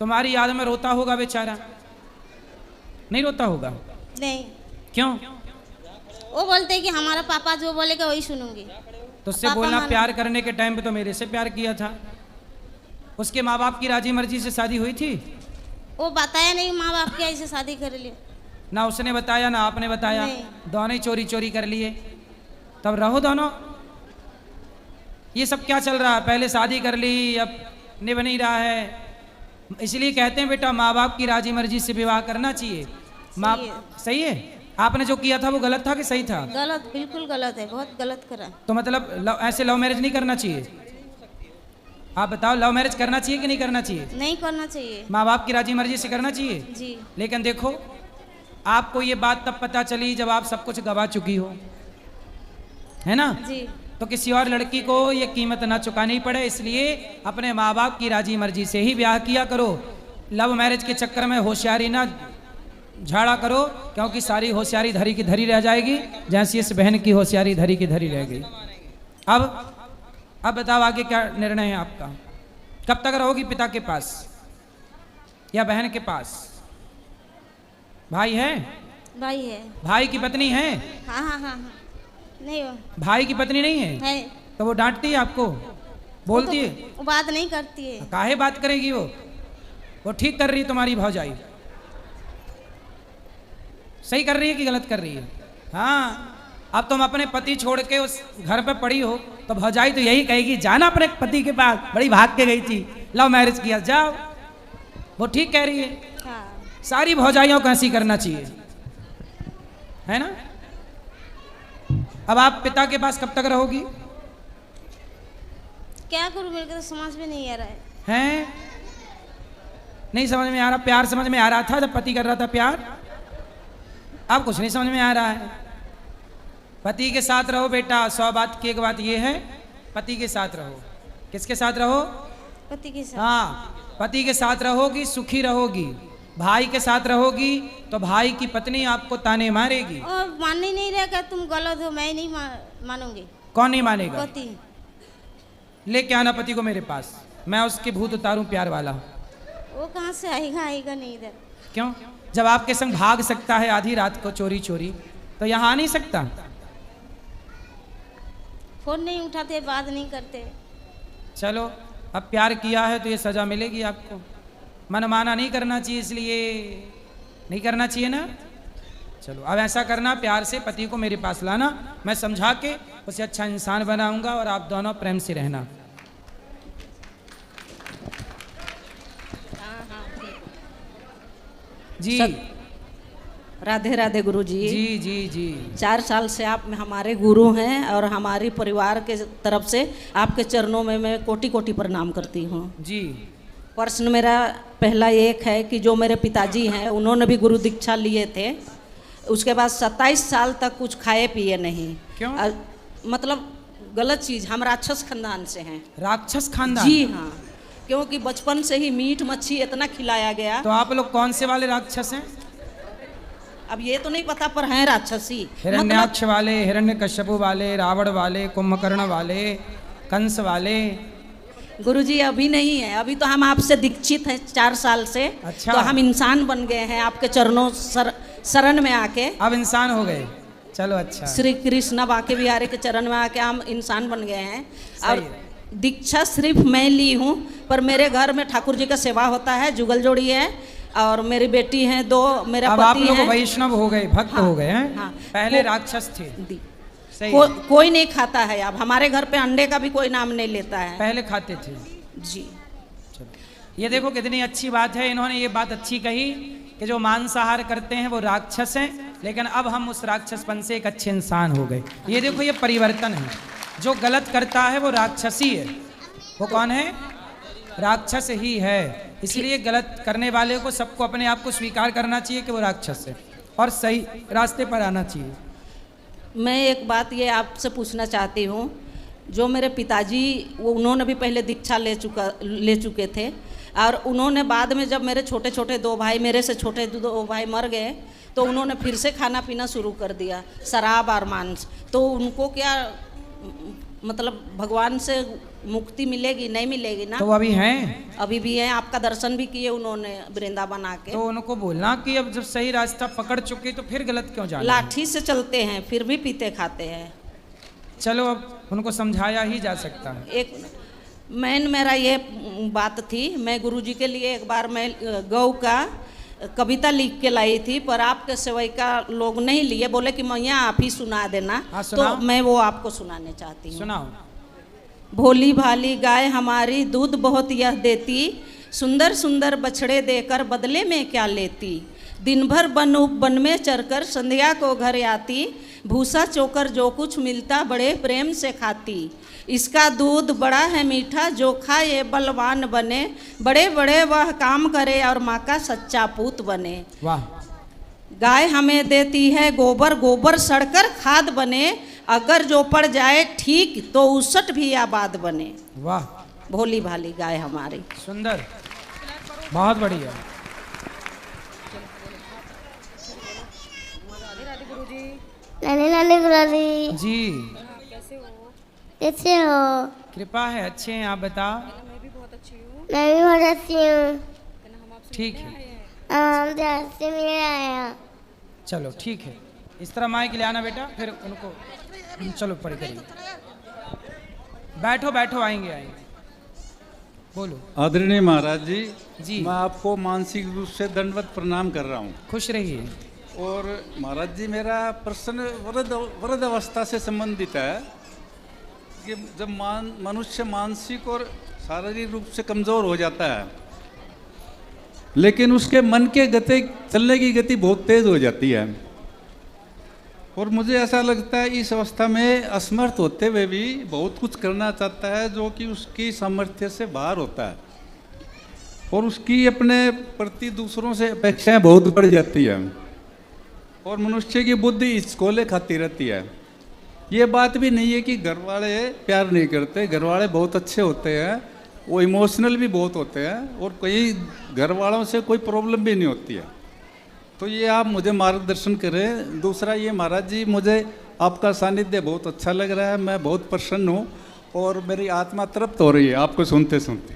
B: तुम्हारी याद में रोता होगा बेचारा, नहीं रोता होगा?
M: नहीं।
B: क्यों?
M: वो बोलते हैं कि हमारा पापा जो बोलेगा वही सुनूंगी।
B: तो उससे बोलना प्यार करने के टाइम पे तो मेरे से प्यार किया था। उसके माँ बाप की राजी मर्जी से शादी हुई थी?
M: वो बताया नहीं माँ बाप के ऐसे शादी कर लिया।
B: ना उसने बताया ना आपने बताया, दोनों ही चोरी चोरी कर लिए। तब रहो दोनों। ये सब क्या चल रहा है? पहले शादी कर ली, अब निभ नहीं रहा है। इसलिए कहते हैं बेटा माँ बाप की राजी मर्जी से विवाह करना चाहिए। माँ सही है। आपने जो किया था वो गलत था कि सही था?
M: गलत, बिल्कुल गलत है, बहुत गलत करा।
B: तो मतलब ऐसे लव मैरिज नहीं करना चाहिए। आप बताओ, लव मैरिज करना चाहिए कि नहीं करना चाहिए?
M: नहीं करना चाहिए।
B: माँ बाप की राजी मर्जी से करना चाहिए
M: जी।
B: लेकिन देखो, आपको ये बात तब पता चली जब आप सब कुछ गवा चुकी हो, है ना?
M: जी।
B: तो किसी और लड़की को ये कीमत ना चुकानी पड़े, इसलिए अपने माँ बाप की राजी मर्जी से ही ब्याह किया करो। लव मैरिज के चक्कर में होशियारी ना झाड़ा करो, क्योंकि सारी होशियारी धरी की धरी रह जाएगी, जैसी इस बहन की होशियारी धरी की धरी रह गई। अब बताओ आगे क्या निर्णय है आपका? कब तक रहोगी पिता के पास या बहन के पास? भाई है?
M: भाई है।
B: भाई की पत्नी है?
M: हाँ हाँ हाँ हाँ नहीं हो।
B: भाई की पत्नी नहीं है?
M: है।
B: तो वो डांटती है आपको, बोलती है?
M: वो बात नहीं करती है।
B: काहे बात करेगी वो ठीक कर रही है तुम्हारी भौजाई, सही कर रही है कि गलत कर रही है? हाँ, अब तुम अपने पति छोड़ के उस घर पे पड़ी हो तो भौजाई तो यही कहेगी, जाना अपने पति के पास, बड़ी भाग के गई थी, लव मैरिज किया, जाओ। वो ठीक कह रही है।
M: हाँ।
B: सारी भौजाइयों को ऐसी करना चाहिए, है ना? अब आप पिता के पास कब तक रहोगी?
M: क्या करूँ, मेरे को तो समझ में नहीं आ रहा है।
B: हैं? नहीं समझ में आ रहा? प्यार समझ में आ रहा था जब पति कर रहा था प्यार, अब कुछ नहीं समझ में आ रहा है। पति के साथ रहो बेटा, 100 बात की एक बात ये है, पति के साथ रहो। किसके साथ रहो?
M: पति के साथ।
B: हाँ, पति के साथ रहोगी सुखी रहोगी। भाई के साथ रहोगी तो भाई की पत्नी आपको ताने मारेगी।
M: और मान ही नहीं रहेगा, तुम गलत हो, मैं नहीं मानूंगी।
B: कौन नहीं मानेगा?
M: पति।
B: लेके आना पति को मेरे पास, मैं उसके भूत उतारूं प्यार वाला।
M: वो कहाँ से आएगा? आएगा नहीं इधर।
B: क्यों? जब आपके संग भाग सकता है आधी रात को चोरी चोरी, तो यहाँ आ नहीं सकता?
M: फोन नहीं उठाते, बात नहीं करते।
B: चलो, अब प्यार किया है तो ये सजा मिलेगी आपको। मनमाना नहीं करना चाहिए, इसलिए नहीं करना चाहिए ना। चलो अब ऐसा करना, प्यार से पति को मेरे पास लाना, मैं समझा के उसे अच्छा इंसान बनाऊंगा और आप दोनों प्रेम से रहना। जी
N: राधे राधे गुरु जी।
B: जी जी जी।
N: 4 साल से आप हमारे गुरु हैं और हमारी परिवार के तरफ से आपके चरणों में मैं कोटि कोटि प्रणाम करती हूँ
B: जी।
N: प्रश्न मेरा पहला एक है कि जो मेरे पिताजी हैं उन्होंने भी गुरु दीक्षा लिए थे, उसके बाद 27 साल तक कुछ खाए पिए नहीं।
B: क्यों?
N: मतलब गलत चीज़, हम राक्षस खानदान से हैं।
B: राक्षस खानदान?
N: जी हाँ, क्योंकि बचपन से ही मीट मच्छी इतना खिलाया गया।
B: तो आप लोग कौन से वाले राक्षस हैं?
N: अब ये तो नहीं पता, पर हैं राक्षसी।
B: हिरण्याक्ष वाले, हिरण्यकश्यपु वाले, रावण वाले, कुंभकर्ण वाले, कंस वाले?
N: गुरुजी अभी नहीं है, अभी तो हम आपसे दीक्षित हैं 4 साल से।
B: अच्छा।
N: तो हम इंसान बन गए हैं आपके चरणों शरण में आके।
B: अब इंसान हो गए, चलो अच्छा।
N: श्री कृष्ण बाके बिहारी के चरण में आके हम इंसान बन गए हैं। और दीक्षा सिर्फ मैं ली हूँ, पर मेरे घर में ठाकुर जी का सेवा होता है, जुगल जोड़ी है और मेरी बेटी हैं 2, मेरा
B: अब
N: पति
B: आप लोग
N: है।
B: वैष्णव हो गए, भक्त हो गए हैं।
N: हाँ,
B: पहले राक्षस थे। सही।
N: कोई नहीं खाता है, अब हमारे घर पे अंडे का भी कोई नाम नहीं लेता है।
B: पहले खाते थे
N: जी।
B: चलो, ये देखो कितनी अच्छी बात है, इन्होंने ये बात अच्छी कही कि जो मांसाहार करते हैं वो राक्षस हैं, लेकिन अब हम उस राक्षसपन से एक अच्छे इंसान हो गए। ये देखो ये परिवर्तन है। जो गलत करता है वो राक्षसी है। वो कौन है? राक्षस ही है। इसलिए गलत करने वाले को, सबको अपने आप को स्वीकार करना चाहिए कि वो राक्षस है और सही रास्ते पर आना चाहिए।
N: मैं एक बात ये आपसे पूछना चाहती हूँ, जो मेरे पिताजी उन्होंने भी पहले दीक्षा ले चुके थे और उन्होंने बाद में जब मेरे छोटे छोटे 2 भाई, मेरे से छोटे 2 भाई मर गए, तो उन्होंने फिर से खाना पीना शुरू कर दिया, शराब और मांस। तो उनको क्या मतलब भगवान से मुक्ति मिलेगी? नहीं मिलेगी ना।
B: तो अभी हैं?
N: अभी भी हैं। आपका दर्शन भी किए उन्होंने वृंदावन आके।
B: तो उनको बोलना कि अब जब सही रास्ता पकड़ चुके तो फिर गलत क्यों जाना?
N: लाठी से चलते हैं फिर भी पीते खाते हैं।
B: चलो अब उनको समझाया ही जा सकता है।
N: एक मेरा ये बात थी, मैं गुरुजी के लिए एक बार मैं गौ का कविता लिख के लाई थी, पर आपके सेवैका लोग नहीं लिए, बोले कि मैया आप ही सुना देना। तो मैं वो आपको सुनाने चाहती हूँ।
B: सुनाओ।
N: भोली भाली गाय हमारी दूध बहुत यह देती, सुंदर सुंदर बछड़े देकर बदले में क्या लेती। दिन भर वन में चरकर संध्या को घर आती, भूसा चोकर जो कुछ मिलता बड़े प्रेम से खाती। इसका दूध बड़ा है मीठा, जो खाए बलवान बने, बड़े बड़े वह काम करे और माँ का सच्चा पूत बने।
B: वाह।
N: गाय हमें देती है गोबर, गोबर सड़कर खाद बने, अगर जो पड़ जाए ठीक तो 59 भी आबाद बने।
B: वाह।
N: भोली भाली गाय हमारी।
B: सुंदर, बहुत बढ़िया।
O: लाले लाले गुरुजी
B: जी।
O: कैसे हो?
B: कृपा है, अच्छे हैं। आप बताओ।
O: मैं भी बहुत अच्छी हूँ।
B: ठीक है।
O: हम से मिलने आया।
B: चलो ठीक है, इस तरह माइक ले आना बेटा, फिर उनको चलो पढ़ करिए। बैठो बैठो, आएंगे आएंगे, बोलो।
P: आदरणीय महाराज जी,
B: जी
P: मैं आपको मानसिक रूप से दंडवत प्रणाम कर रहा हूँ।
B: खुश रहिए।
P: और महाराज जी, मेरा प्रश्न वृद्ध अवस्था से संबंधित है कि जब मनुष्य मानसिक और शारीरिक रूप से कमज़ोर हो जाता है, लेकिन उसके मन के गति, चलने की गति बहुत तेज़ हो जाती है, और मुझे ऐसा लगता है इस अवस्था में असमर्थ होते हुए भी बहुत कुछ करना चाहता है जो कि उसकी सामर्थ्य से बाहर होता है, और उसकी अपने प्रति दूसरों से अपेक्षाएं बहुत बढ़ जाती है, और मनुष्य की बुद्धि इसकोले खाती रहती है। ये बात भी नहीं है कि घर वाले प्यार नहीं करते, घर वाले बहुत अच्छे होते हैं, वो इमोशनल भी बहुत होते हैं, और कई घर वालों से कोई प्रॉब्लम भी नहीं होती है। तो ये आप मुझे मार्गदर्शन करें। दूसरा ये महाराज जी, मुझे आपका सानिध्य बहुत अच्छा लग रहा है, मैं बहुत प्रसन्न हूँ और मेरी आत्मा तृप्त हो रही है आपको सुनते सुनते।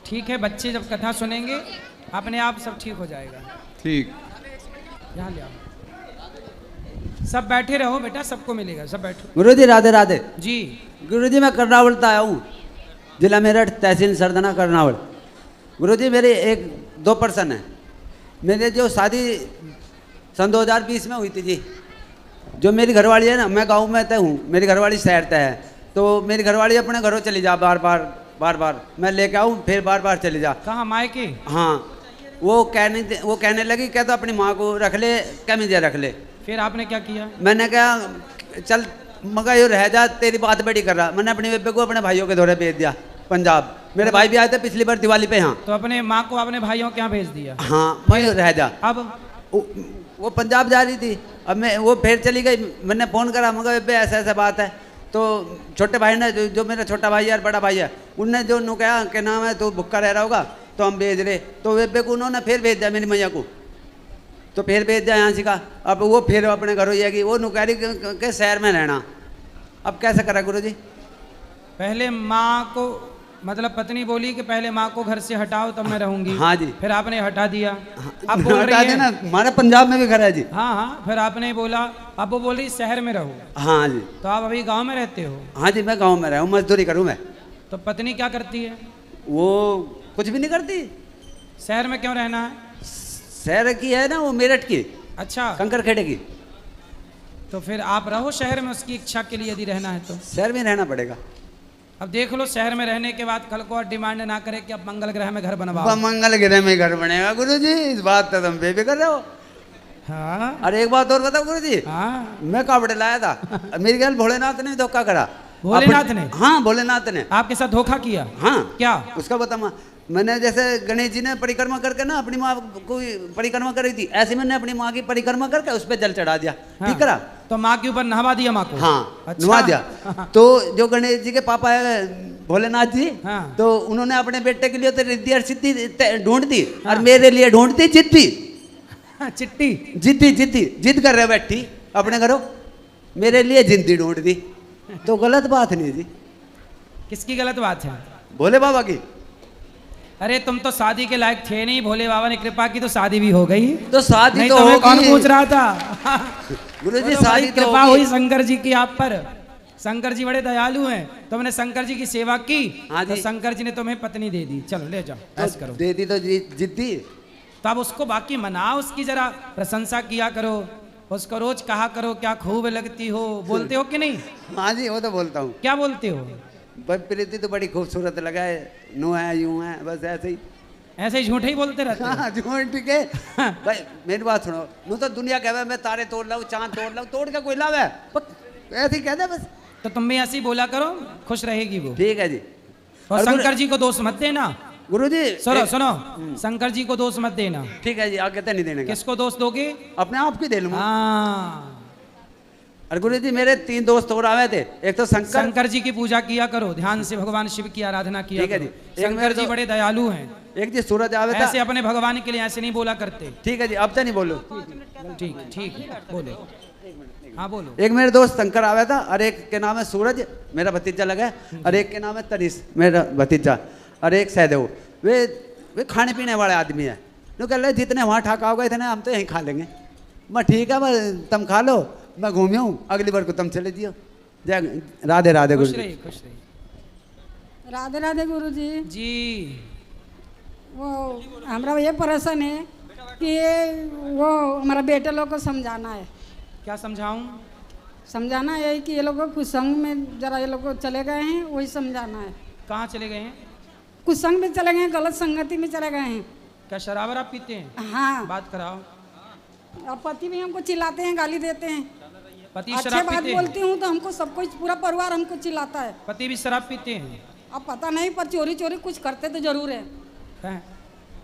B: ठीक है, बच्चे जब कथा सुनेंगे अपने आप सब ठीक हो जाएगा।
P: ठीक,
B: यहाँ ले आओ, सब बैठे रहो बेटा, सबको मिलेगा, सब बैठो।
Q: गुरुजी राधे राधे
B: जी।
Q: गुरुजी मैं कर्नावल से आया हूँ, जिला मेरठ, तहसील सरदना, कर्नावल। गुरुजी मेरे 1-2 पर्सन हैं। मेरे जो शादी सन 2020 में हुई थी जी, जो मेरी घरवाली है ना, मैं गांव में तय हूँ, मेरी घरवाली शहर तय है, तो मेरी घरवाली अपने घरों चली जा, बार बार मैं लेके आऊँ, फिर बार बार चली जा।
B: कहाँ, मायके?
Q: हाँ, वो कहने लगी, क्या तो अपनी माँ को रख ले, क्या मुझे रख ले।
B: फिर आपने क्या किया?
Q: मैंने कहा चल मगर ये रह जा, तेरी बात बड़ी कर रहा। मैंने अपनी बेबे को अपने भाइयों के दौरे भेज दिया पंजाब। मेरे भाई भी आए थे पिछली बार दिवाली पे यहाँ।
B: तो अपने माँ को अपने भाइयों के यहाँ भेज दिया?
Q: हाँ, वहीं रह जा।
B: अब
Q: वो पंजाब जा रही थी, अब मैं वो फिर चली गई। मैंने फ़ोन करा, मगर बेबे ऐसा ऐसा बात है। तो छोटे भाई ने, जो मेरा छोटा भाई है और बड़ा भाई है, उनने जो नु कहा कि नाम है तो भुक्का रह रहा होगा, तो हम भेज रहे। तो बेबे को उन्होंने फिर भेज दिया मेरी मैया को, तो फिर भेज दिया यहाँ से का। अब वो फिर अपने घरों जाएगी, वो नुकारी के शहर में रहना। अब कैसे करा गुरु जी?
B: पहले माँ को, मतलब पत्नी बोली कि पहले माँ को घर से हटाओ तब मैं रहूंगी।
Q: हाँ जी।
B: फिर आपने हटा दिया। अब बोल रही है
Q: ना, हमारे पंजाब में भी घर है जी।
B: हाँ हाँ, फिर आपने बोला, अब वो बोली शहर में रहो।
Q: हाँ जी।
B: तो आप अभी गांव में रहते हो?
Q: हाँ जी, मैं गांव में रहूँ, मजदूरी करूँ मैं।
B: तो पत्नी क्या करती है?
Q: वो कुछ भी नहीं करती।
B: शहर में क्यों रहना है?
Q: शहर की है ना, वो मेरठ की।
B: अच्छा,
Q: कंकर खेड़े की।
B: तो फिर आप रहो शहर में, उसकी इच्छा के लिए यदि रहना है तो।
Q: शहर में रहना पड़ेगा।
B: अब देख लो, शहर में रहने के बाद कल को और डिमांड ना करे कि अब मंगल ग्रह में घर बनवाओ।
Q: मंगल ग्रह में घर बनेगा गुरुजी, इस बात तो तुम बेफिक्र रहे हो।
B: हाँ।
Q: अरे एक बात और बताओ गुरुजी।
B: हाँ।
Q: मैं कावड़े लाया था, मेरी ख्याल भोलेनाथ ने धोखा करा।
B: भोलेनाथ ने?
Q: हाँ, भोलेनाथ ने
B: आपके साथ धोखा किया?
Q: हाँ।
B: क्या
Q: उसका बता। मैंने जैसे गणेश जी ने परिक्रमा करके ना अपनी माँ को परिक्रमा करी थी, ऐसे मैंने अपनी माँ की परिक्रमा करके उस पर जल चढ़ा दिया।
B: हाँ।
Q: ठीक करा?
B: तो माँ के ऊपर नहवा दिया माँ को?
Q: हाँ,
B: अच्छा।
Q: नहवा दिया। तो जो गणेश जी के पापा है भोलेनाथ जी,
B: हाँ।
Q: तो उन्होंने अपने बेटे के लिए तो रिद्धि और सिद्धि ढूंढ दी, और मेरे लिए ढूंढती चिट्ठी।
B: चिट्ठी?
Q: जिद कर रहे बैठी अपने घरों, मेरे लिए जिंदगी ढूंढ दी। तो गलत बात नहीं जी।
B: किसकी गलत बात है?
Q: भोले बाबा की।
B: अरे तुम तो शादी के लायक थे नहीं, भोले बाबा ने कृपा की तो शादी भी हो गई।
Q: तो शादी तो
B: मैं कौन पूछ रहा था?
Q: गुरुजी
B: तो
Q: शादी तो
B: कृपा हुई शंकर जी की आप पर। शंकर जी बड़े दयालु हैं, तुमने शंकर जी की सेवा की। हाँ तो शंकर जी ने तुम्हें पत्नी दे दी। चलो ले जाओ, ऐस करो।
Q: दे दी तो जिद्दी।
B: तो अब उसको बाकी मनाओ, उसकी जरा प्रशंसा किया करो, उसको रोज कहा करो क्या खूब लगती हो। बोलते हो कि नहीं?
Q: हाँ जी, वो तो बोलता हूँ।
B: क्या बोलते हो?
Q: भाई प्रीति तो बड़ी खूबसूरत लगा है, नो है, यूं है, बस ऐसे ही।
B: ऐसे ही झूठे ही बोलते रहते हो?
Q: हाँ, झूठ ठीक है। भाई मेरी बात सुनो, नू तो दुनिया कहवे मैं तारे तोड़ लाऊं, चांद तोड़ लाऊं, तोड़ के कोई लाव है, ऐसे ही कहते बस।
B: तो तुम भी ऐसे ही बोला करो, खुश रहेगी वो।
Q: ठीक है जी।
B: और शंकर जी को दोष मत देना।
Q: गुरुजी
B: सुनो, शंकर जी को दोष मत देना।
Q: ठीक है जी, आगे तो नहीं देने का।
B: किसको दोष दोगे?
Q: अपने आप की दे लूंगा।
B: हाँ।
Q: अरे गुरुजी मेरे 3 दोस्त और आए थे। एक तो
B: शंकर जी की पूजा किया करो, ध्यान से भगवान शिव की आराधना किया करो। शंकर जी बड़े दयालु हैं।
Q: एक जी सूरज आवे था।
B: ऐसे अपने भगवान के लिए ऐसे नहीं बोला करते।
Q: ठीक है जी, अब तो नहीं बोलो।
B: ठीक है, बोलो। हाँ बोलो।
Q: एक मेरे दोस्त शंकर आया था, और एक के नाम है सूरज, मेरा भतीजा लगा, और एक के नाम है तनिष, मेरा भतीजा, और एक सहदेव। वे खाने पीने वाले आदमी है। तो कह रहे जितने वहाँ ठाका होगा इतने हम तो यहीं खा लेंगे। मैं ठीक है, मैं तुम खा लो, मैं घूमिया हूँ, अगली बार को तुम चले दियो। जय राधे राधे गुरु
B: खुश
Q: जी।
B: रहिए, खुश रहिए।
R: राधे राधे गुरु जी।
B: जी
R: वो हमारा ये प्रश्न है कि वो हमारा बेटे लोग को समझाना है।
B: क्या समझाऊं?
R: समझाना यही कि ये लोग कुछ संग में जरा ये लोग चले गए हैं, वही समझाना है।
B: कहाँ चले गए हैं?
R: कुछ संग में चले गए हैं, गलत संगति में चले गए हैं।
B: क्या शराब आप पीते हैं?
R: हाँ।
B: बात कराओ।
R: और पति भी हमको चिल्लाते हैं, गाली देते हैं।
B: पति
R: अच्छे
B: शराब
R: बात
B: पीते हैं?
R: बोलती हूँ तो हमको सब कुछ पूरा परिवार हमको चिल्लाता है।
B: पति भी शराब पीते हैं?
R: अब पता नहीं, पर चोरी चोरी कुछ करते तो जरूर है।
B: हैं?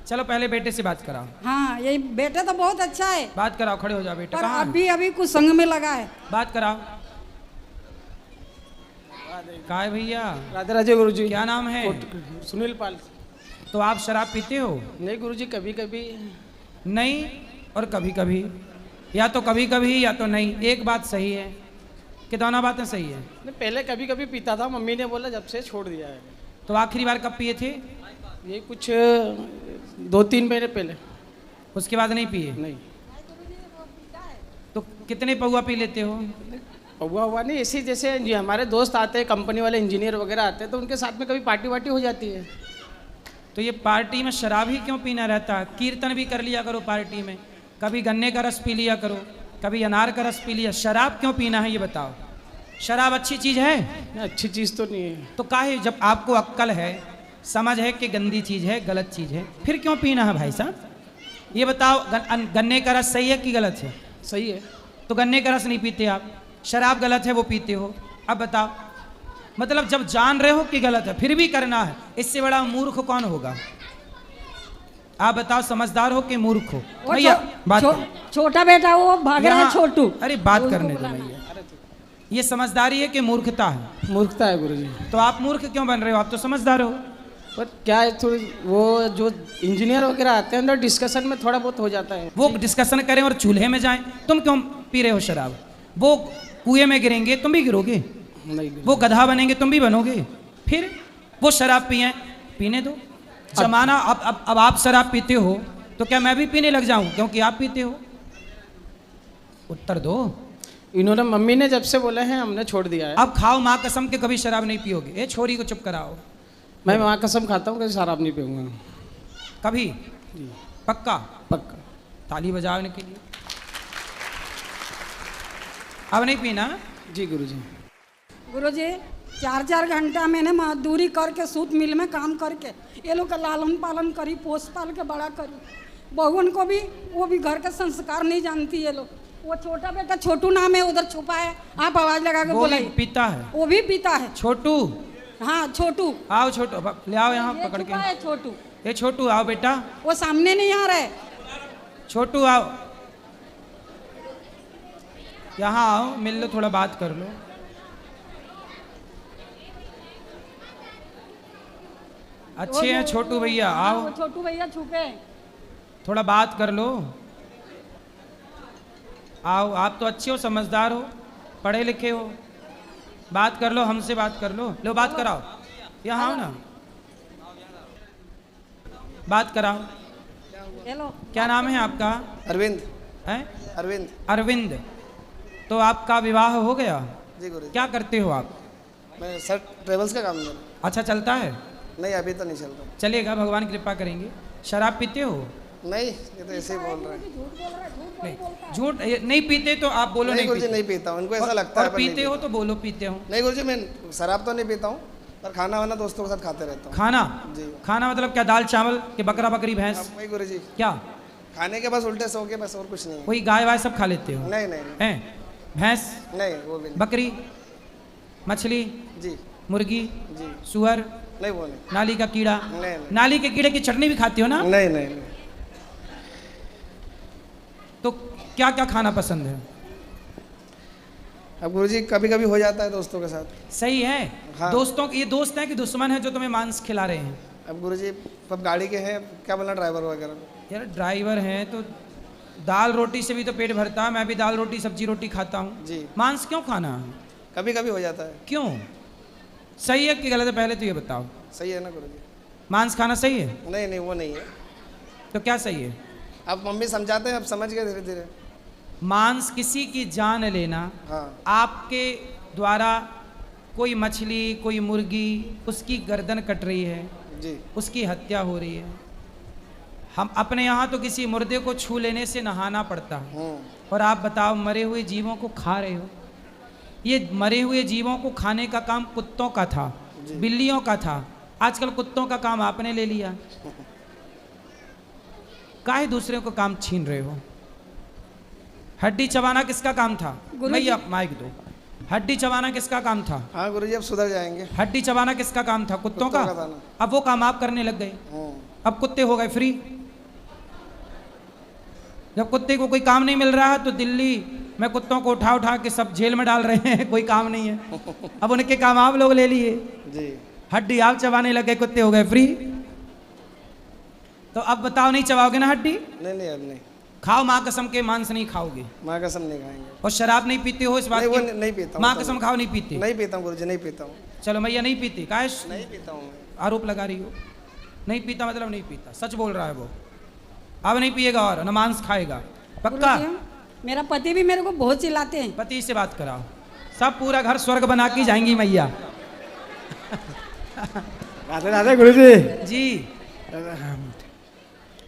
B: चलो पहले बेटे से बात कराओ।
R: हाँ, यही बेटे तो बहुत अच्छा है,
B: बात कराओ, खड़े हो जाओ बेटा।
R: पर
B: कहाँ है?
R: अभी अभी कुछ संग में लगा है।
B: बात कराओ। का है भैया?
S: राधे राधे गुरु जी।
B: क्या नाम है?
S: सुनील पाल।
B: तो आप शराब पीते हो?
S: नहीं गुरु जी, कभी कभी।
B: नहीं और कभी कभी, या तो कभी कभी या तो नहीं। एक बात सही है कि दोनों बातें सही है।
S: नहीं, पहले कभी कभी पीता था, मम्मी ने बोला जब से छोड़ दिया है।
B: तो आखिरी बार कब पिए थे?
S: ये कुछ 2-3 महीने पहले।
B: उसके बाद नहीं पिए?
S: नहीं।
B: तो कितने पौआ पी लेते हो?
S: हुआ हुआ नहीं, ऐसे जैसे जी हमारे दोस्त आते हैं, कंपनी वाले इंजीनियर वगैरह आते हैं, तो उनके साथ में कभी पार्टी वार्टी हो जाती है।
B: तो ये पार्टी में शराब ही क्यों पीना रहता है? कीर्तन भी कर लिया करो पार्टी में, कभी गन्ने का रस पी लिया करो, कभी अनार का रस पी लिया। शराब क्यों पीना है ये बताओ? शराब अच्छी चीज़ है?
S: अच्छी चीज़ तो नहीं है।
B: तो काहे, जब आपको अक्ल है, समझ है कि गंदी चीज़ है, गलत चीज़ है, फिर क्यों पीना है भाई साहब? ये बताओ, गन्ने का रस सही है कि गलत है?
S: सही है।
B: तो गन्ने का रस नहीं पीते आप, शराब गलत है वो पीते हो। अब बताओ, मतलब जब जान रहे हो कि गलत है फिर भी करना है, इससे बड़ा मूर्ख कौन होगा? आप बताओ, समझदार हो कि मूर्ख हो? भैया बात
R: छोटा बेटा वो भाग रहा है, छोटू।
B: अरे बात करने दो भैया। ये समझदारी है कि मूर्खता है?
S: मूर्खता है गुरुजी।
B: तो आप मूर्ख क्यों बन रहे हो? आप तो समझदार हो।
S: पर क्या है, थोड़ी वो जो इंजीनियर वगैरह आते हैं ना, डिस्कशन में थोड़ा बहुत हो जाता है।
B: वो डिस्कशन करें और चूल्हे में जाएं, तुम क्यों पी रहे हो शराब? वो कुएं में गिरेंगे, तुम भी गिरोगे।
S: नहीं,
B: वो गधा बनेंगे, तुम भी बनोगे। फिर वो शराब पिए, पीने दो। जमाना अब आप शराब पीते हो तो क्या मैं भी पीने लग जाऊं क्योंकि आप पीते हो? उत्तर दो।
S: इन्होंने, मम्मी ने जब से बोला है हमने छोड़ दिया है।
B: अब खाओ माँ कसम के कभी शराब नहीं पियोगे। ए छोरी को चुप कराओ।
S: मैं माँ कसम खाता हूँ, कभी शराब नहीं पीऊंगा
B: कभी। पक्का?
S: पक्का।
B: ताली बजाने के लिए। अब नहीं पीना?
S: जी गुरुजी।
R: गुरुजी 4-4 घंटा मैंने मजदूरी करके सूत मिल में काम करके ये लोग का लालन पालन करी, पोस पाल के बड़ा करी। बहुन को भी, वो भी घर का संस्कार नहीं जानती ये लोग। वो छोटा बेटा छोटू नाम है, उधर छुपा है, आप आवाज लगा के बोलाइए।
B: पीता है?
R: वो भी पीता है।
B: छोटू?
R: हाँ छोटू।
B: आओ छोटू, ले आओ यहाँ पकड़ के।
R: है छोटू।
B: ये छोटू आओ बेटा।
R: वो सामने नहीं आ रहा है।
B: छोटू आओ, यहाँ आओ, मिल लो, थोड़ा बात कर लो। अच्छे हैं छोटू भैया, आओ।
R: छोटू भैया छुपे,
B: थोड़ा बात कर लो। आओ, आप तो अच्छे हो, समझदार हो, पढ़े लिखे हो, बात कर लो, हमसे बात कर लो। लो बात कराओ, यहाँ आओ ना, बात कराओ।
R: हेलो,
B: क्या नाम है आपका?
T: अरविंद।
B: है?
T: अरविंद।
B: अरविंद। तो आपका विवाह हो गया?
T: जी गुरु।
B: क्या करते हो आप?
T: मैं सर ट्रेवल्स का काम कर।
B: अच्छा, चलता है?
T: नहीं, अभी तो नहीं चल रहा।
B: चलेगा, भगवान कृपा करेंगे। शराब पीते हो?
T: नहीं, ये तो ऐसे ही बोल रहा है।
B: नहीं, झूठ नहीं पीते तो आप बोलो नहीं
T: गुरुजी, नहीं पीता हूँ, इनको ऐसा लगता है।
B: और पीते हो तो बोलो पीते हो।
T: नहीं गुरुजी, मैं शराब तो नहीं पीता हूँ, पर खाना वाना दोस्तों के साथ खाते रहता हूँ।
B: खाना?
T: जी।
B: खाना मतलब क्या, दाल चावल के बकरा बकरी भैंस?
T: वही गुरुजी।
B: क्या
T: खाने के बस उल्टे सो के, बस और कुछ नहीं।
B: वही गाय वाय सब खा लेते हो?
T: नहीं नहीं।
B: हैं? भैंस?
T: नहीं, वो भी नहीं।
B: बकरी, मछली?
T: जी।
B: मुर्गी?
T: जी।
B: सुअर?
T: नहीं, वो नहीं।
B: नाली का कीड़ा?
T: नहीं।
B: नाली के कीड़े की चटनी भी खाते हो ना?
T: नहीं नहीं।
B: तो क्या क्या खाना पसंद है?
T: अब गुरुजी कभी कभी हो जाता है दोस्तों के साथ।
B: सही है।
T: हाँ।
B: दोस्तों, ये दोस्त हैं कि दुश्मन है जो तुम्हें मांस खिला रहे हैं?
T: अब गुरुजी सब गाड़ी के हैं, क्या बोलना, ड्राइवर वगैरह।
B: यार ड्राइवर हैं तो दाल रोटी से भी तो पेट भरता है। मैं भी दाल रोटी सब्जी रोटी खाता हूँ
T: जी।
B: मांस क्यों खाना है?
T: कभी कभी हो जाता है।
B: क्यों? सही है कि गलत है, पहले तो ये बताओ।
T: सही है ना गुरुजी?
B: मांस खाना सही है?
T: नहीं नहीं, वो नहीं है।
B: तो क्या सही है?
T: अब मम्मी समझाते हैं, अब समझ गए धीरे धीरे।
B: मांस किसी की जान लेना, आपके द्वारा कोई मछली, कोई मुर्गी, उसकी गर्दन कट रही है
T: जी,
B: उसकी हत्या हो रही है। हम अपने यहाँ तो किसी मुर्दे को छू लेने से नहाना पड़ता है, और आप बताओ मरे हुए जीवों को खा रहे हो। ये मरे हुए जीवों को खाने का काम कुत्तों का था, बिल्लियों का था, आजकल कुत्तों का काम आपने ले लिया। काहे दूसरे को काम छीन रहे हो? हड्डी चबाना किसका काम था? भैया माइक दो। हड्डी चबाना किसका काम था?
T: हाँ गुरुजी अब सुधर जाएंगे।
B: हड्डी चबाना किसका काम था? कुत्तों का।
T: था ना।
B: अब वो काम आप करने लग गए, अब कुत्ते हो गए फ्री। जब कुत्ते को कोई काम नहीं मिल रहा है तो दिल्ली में कुत्तों को उठा उठा के सब जेल में डाल रहे हैं, कोई काम नहीं है। अब उनके काम आप लोग ले लिए
T: जी,
B: हड्डी आप चबाने लगे, कुत्ते हो गए फ्री। तो अब बताओ नहीं चबाओगे ना हड्डी?
T: नहीं अब नहीं
B: खाओ, माँ कसम के मांस नहीं खाओगे।
T: माँ कसम नहीं खाएंगे।
B: और शराब नहीं पीते हो इस बात की?
T: नहीं पीता।
B: माँ कसम खाओ नहीं पीते?
T: नहीं पीता हूँ गुरुजी, नहीं पीता हूँ।
B: चलो मैया नहीं पीती, काश
T: नहीं पीता हूँ।
B: आरोप लगा रही हो। नहीं पीता मतलब नहीं पीता, सच बोल रहा है वो। अब नहीं पिएगा और न मांस खाएगा, पक्का?
R: मेरा पति भी मेरे को बहुत चिल्लाते हैं।
B: पति से बात कराओ, सब पूरा घर स्वर्ग बना के जाएंगी मैया।
C: राधे राधे गुरुजी
B: जी।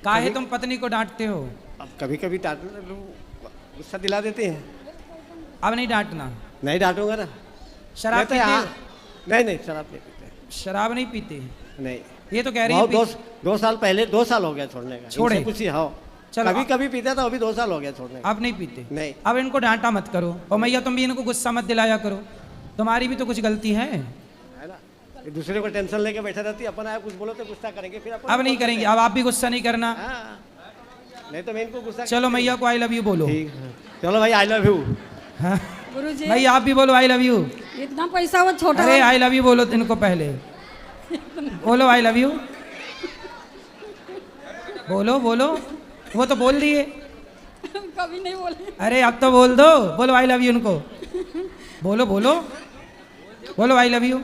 B: काहे तुम पत्नी को डांटते हो?
C: अब कभी कभी गुस्सा दिला देते हैं।
B: अब नहीं डांटना।
C: नहीं डांटूंगा ना।
B: शराब पीते हो?
C: नहीं शराब नहीं पीते।
B: शराब नहीं पीते?
C: नहीं।
B: ये तो कह रही है
C: 2 साल पहले, 2 साल हो गया छोड़ने का।
B: छोड़े
C: कुछ ही हाँ,
B: चलो
C: कभी कभी पीता था, अभी 2 साल हो गया छोड़ने का।
B: अब नहीं पीते?
C: नहीं।
B: अब इनको डांटा मत करो, और मैया तुम भी इनको गुस्सा मत दिलाया करो, तुम्हारी भी तो कुछ गलती है
C: ना। दूसरे को टेंशन लेके बैठा रहती है, अपन आया कुछ बोलो तो गुस्सा करेंगे, फिर अपन
B: अब नहीं करेंगे। अब आप भी गुस्सा नहीं करना।
C: नहीं तो मैं इनको गुस्सा।
B: चलो मैया को आई लव यू बोलो।
C: चलो भाई आई लव यू।
R: गुरुजी
B: भाई आप भी बोलो आई लव यू।
R: इतना पैसा वो छोटा।
B: अरे आई लव यू बोलो इनको पहले, बोलो आई लव यू, बोलो बोलो। वो तो बोल दिए।
R: कभी नहीं बोले।
B: अरे अब तो बोल दो, बोलो आई लव यू उनको, बोलो बोलो बोलो आई लव यू।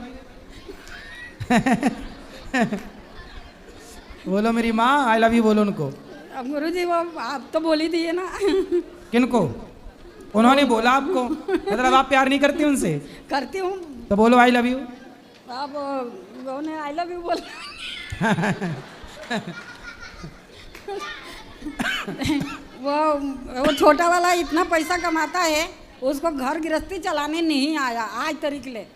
B: बोलो मेरी माँ आई लव यू बोलो उनको।
R: अब गुरुजी वो आप तो बोल ही दिए ना।
B: किनको? उन्होंने बोला आपको, मतलब आप प्यार नहीं करती उनसे?
R: करती हूँ।
B: तो बोलो आई लव यू।
R: अब उन्होंने आई लव यू बोला। वो छोटा वाला इतना पैसा कमाता है, उसको घर गृहस्थी चलाने नहीं आया आज तरीक ले।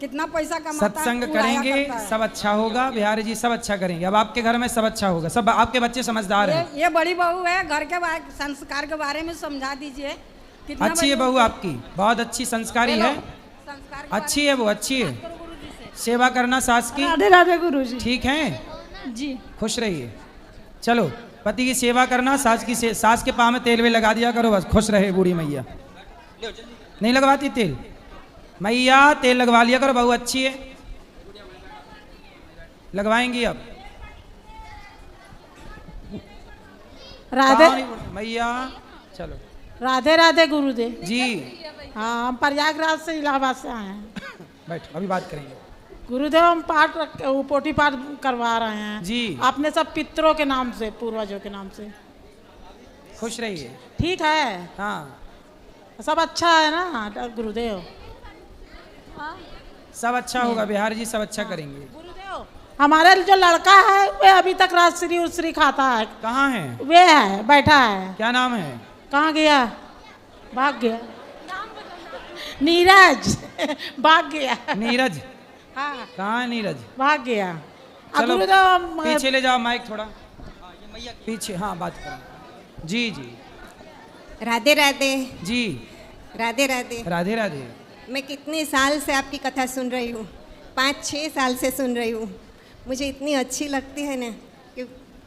R: कितना पैसा कमाता है,
B: सत्संग करेंगे सब अच्छा होगा। बिहारी जी सब अच्छा करेंगे। अब आपके घर में सब अच्छा होगा, सब आपके बच्चे समझदार हैं।
R: ये बड़ी बहू है, घर के संस्कार के बारे में समझा दीजिए।
B: अच्छी है बहू आपकी, बहुत अच्छी संस्कारी है, अच्छी है वो, अच्छी है। सेवा करना सास की।
R: राधे राधे गुरुजी।
B: ठीक है
R: जी,
B: खुश रहिए। चलो पति की सेवा करना, सास के पाँव में तेल भी लगा दिया करो, बस खुश रहे बूढ़ी मैया। नहीं लगवाती तेल? मैया तेल लगवा लिया करो, बहू अच्छी है, लगवाएंगी अब।
U: राधे
B: मैया चलो।
U: राधे राधे गुरुदेव
B: जी।
U: हाँ हम प्रयागराज से इलाहाबाद से आए हैं।
B: बैठो अभी बात करेंगे।
U: गुरुदेव हम पाठ पोटी पाठ करवा रहे हैं
B: जी,
U: अपने सब पितरों के नाम से, पूर्वजों के नाम से।
B: खुश रहिए।
U: ठीक है।
B: हाँ
U: सब अच्छा है ना गुरुदेव?
B: सब अच्छा होगा, बिहार जी सब अच्छा करेंगे।
U: गुरुदेव हमारे जो लड़का है वे अभी तक राजश्री उश्री खाता है।
B: कहाँ है?
U: वे है बैठा है।
B: क्या नाम है?
U: कहाँ गया? भाग गया। नीरज। भाग गया।
B: नीरज?
U: हाँ
B: कहाँ है नीरज?
U: भाग गया।
B: चलो पीछे ले जाओ माइक थोड़ा पीछे। हाँ बात करो। जी जी।
V: राधे राधे
B: जी।
V: राधे राधे
B: राधे राधे।
V: मैं कितने साल से आपकी कथा सुन रही हूँ, 5-6 साल से सुन रही हूँ। मुझे इतनी अच्छी लगती है ना कि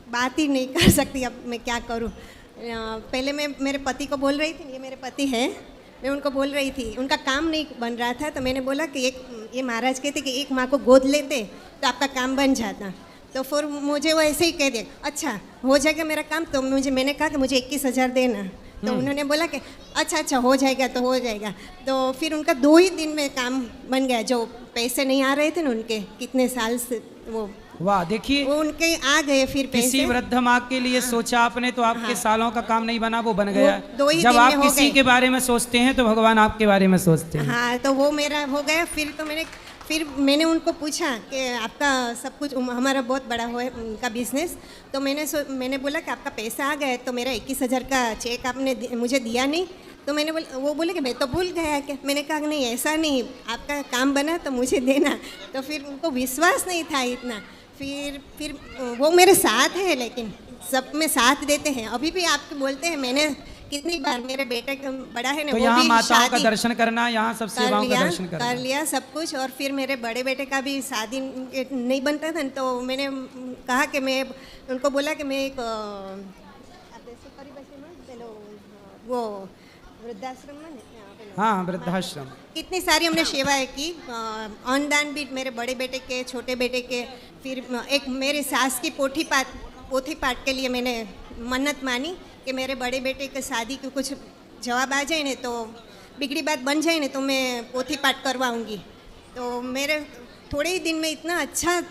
V: बात ही नहीं कर सकती। अब मैं क्या करूँ? पहले मैं मेरे पति को बोल रही थी, ये मेरे पति हैं, मैं उनको बोल रही थी, उनका काम नहीं बन रहा था, तो मैंने बोला कि ये महाराज कहते कि एक माँ को गोद लेते तो आपका काम बन जाता। तो फिर मुझे वो ऐसे ही कह दिया, अच्छा हो जाएगा मेरा काम। तो मैंने कहा कि मुझे 21,000 देना। तो उन्होंने बोला कि अच्छा हो जाएगा तो हो जाएगा। तो फिर उनका 2 ही दिन में काम बन गया। जो पैसे नहीं आ रहे थे ना उनके, कितने साल से वो
B: वाह, देखिए
V: वो उनके आ गए फिर पैसे।
B: किसी वृद्ध माँ के लिए सोचा आपने तो आपके सालों का काम नहीं बना, वो बन गया।
V: 2 ही
B: जब
V: दिन में
B: आप
V: हो
B: किसी
V: गए।
B: के बारे में सोचते हैं तो भगवान आपके बारे में सोचते हैं।
V: हाँ, तो वो मेरा हो गया। फिर मैंने उनको पूछा कि आपका सब कुछ, हमारा बहुत बड़ा है उनका बिजनेस, तो मैंने बोला कि आपका पैसा आ गया है, तो मेरा 21,000 का चेक आपने मुझे दिया नहीं। तो वो बोले कि मैं तो भूल गया। कि मैंने कहा नहीं, ऐसा नहीं, आपका काम बना तो मुझे देना। तो फिर उनको विश्वास नहीं था इतना। फिर वो मेरे साथ है, लेकिन सब में साथ देते हैं। अभी भी आपको बोलते हैं, मैंने कितनी बार, मेरे बेटे बड़ा है ना,
B: तो
V: वो
B: यहाँ
V: भी
B: माताओं का
V: शादी
B: दर्शन करना, यहाँ सब सेवाओं का दर्शन करना,
V: कर लिया सब कुछ। और फिर मेरे बड़े बेटे का भी शादी नहीं बनता था, तो मैंने कहा कि मैं उनको बोला कि मैं एक वो वृद्धाश्रम में,
B: हाँ वृद्धाश्रम,
V: कितनी सारी हमने सेवाएं की। अन्नदान भी मेरे बड़े बेटे के, छोटे बेटे के। फिर एक मेरी सास की पोथी पाठ के लिए मैंने मन्नत मानी कि मेरे बड़े बेटे के शादी को कुछ जवाब आ जाए ना, तो बिगड़ी बात बन जाए ना, तो मैं पोथी पाठ करवाऊंगी। तो मेरे थोड़े ही दिन में इतना अच्छा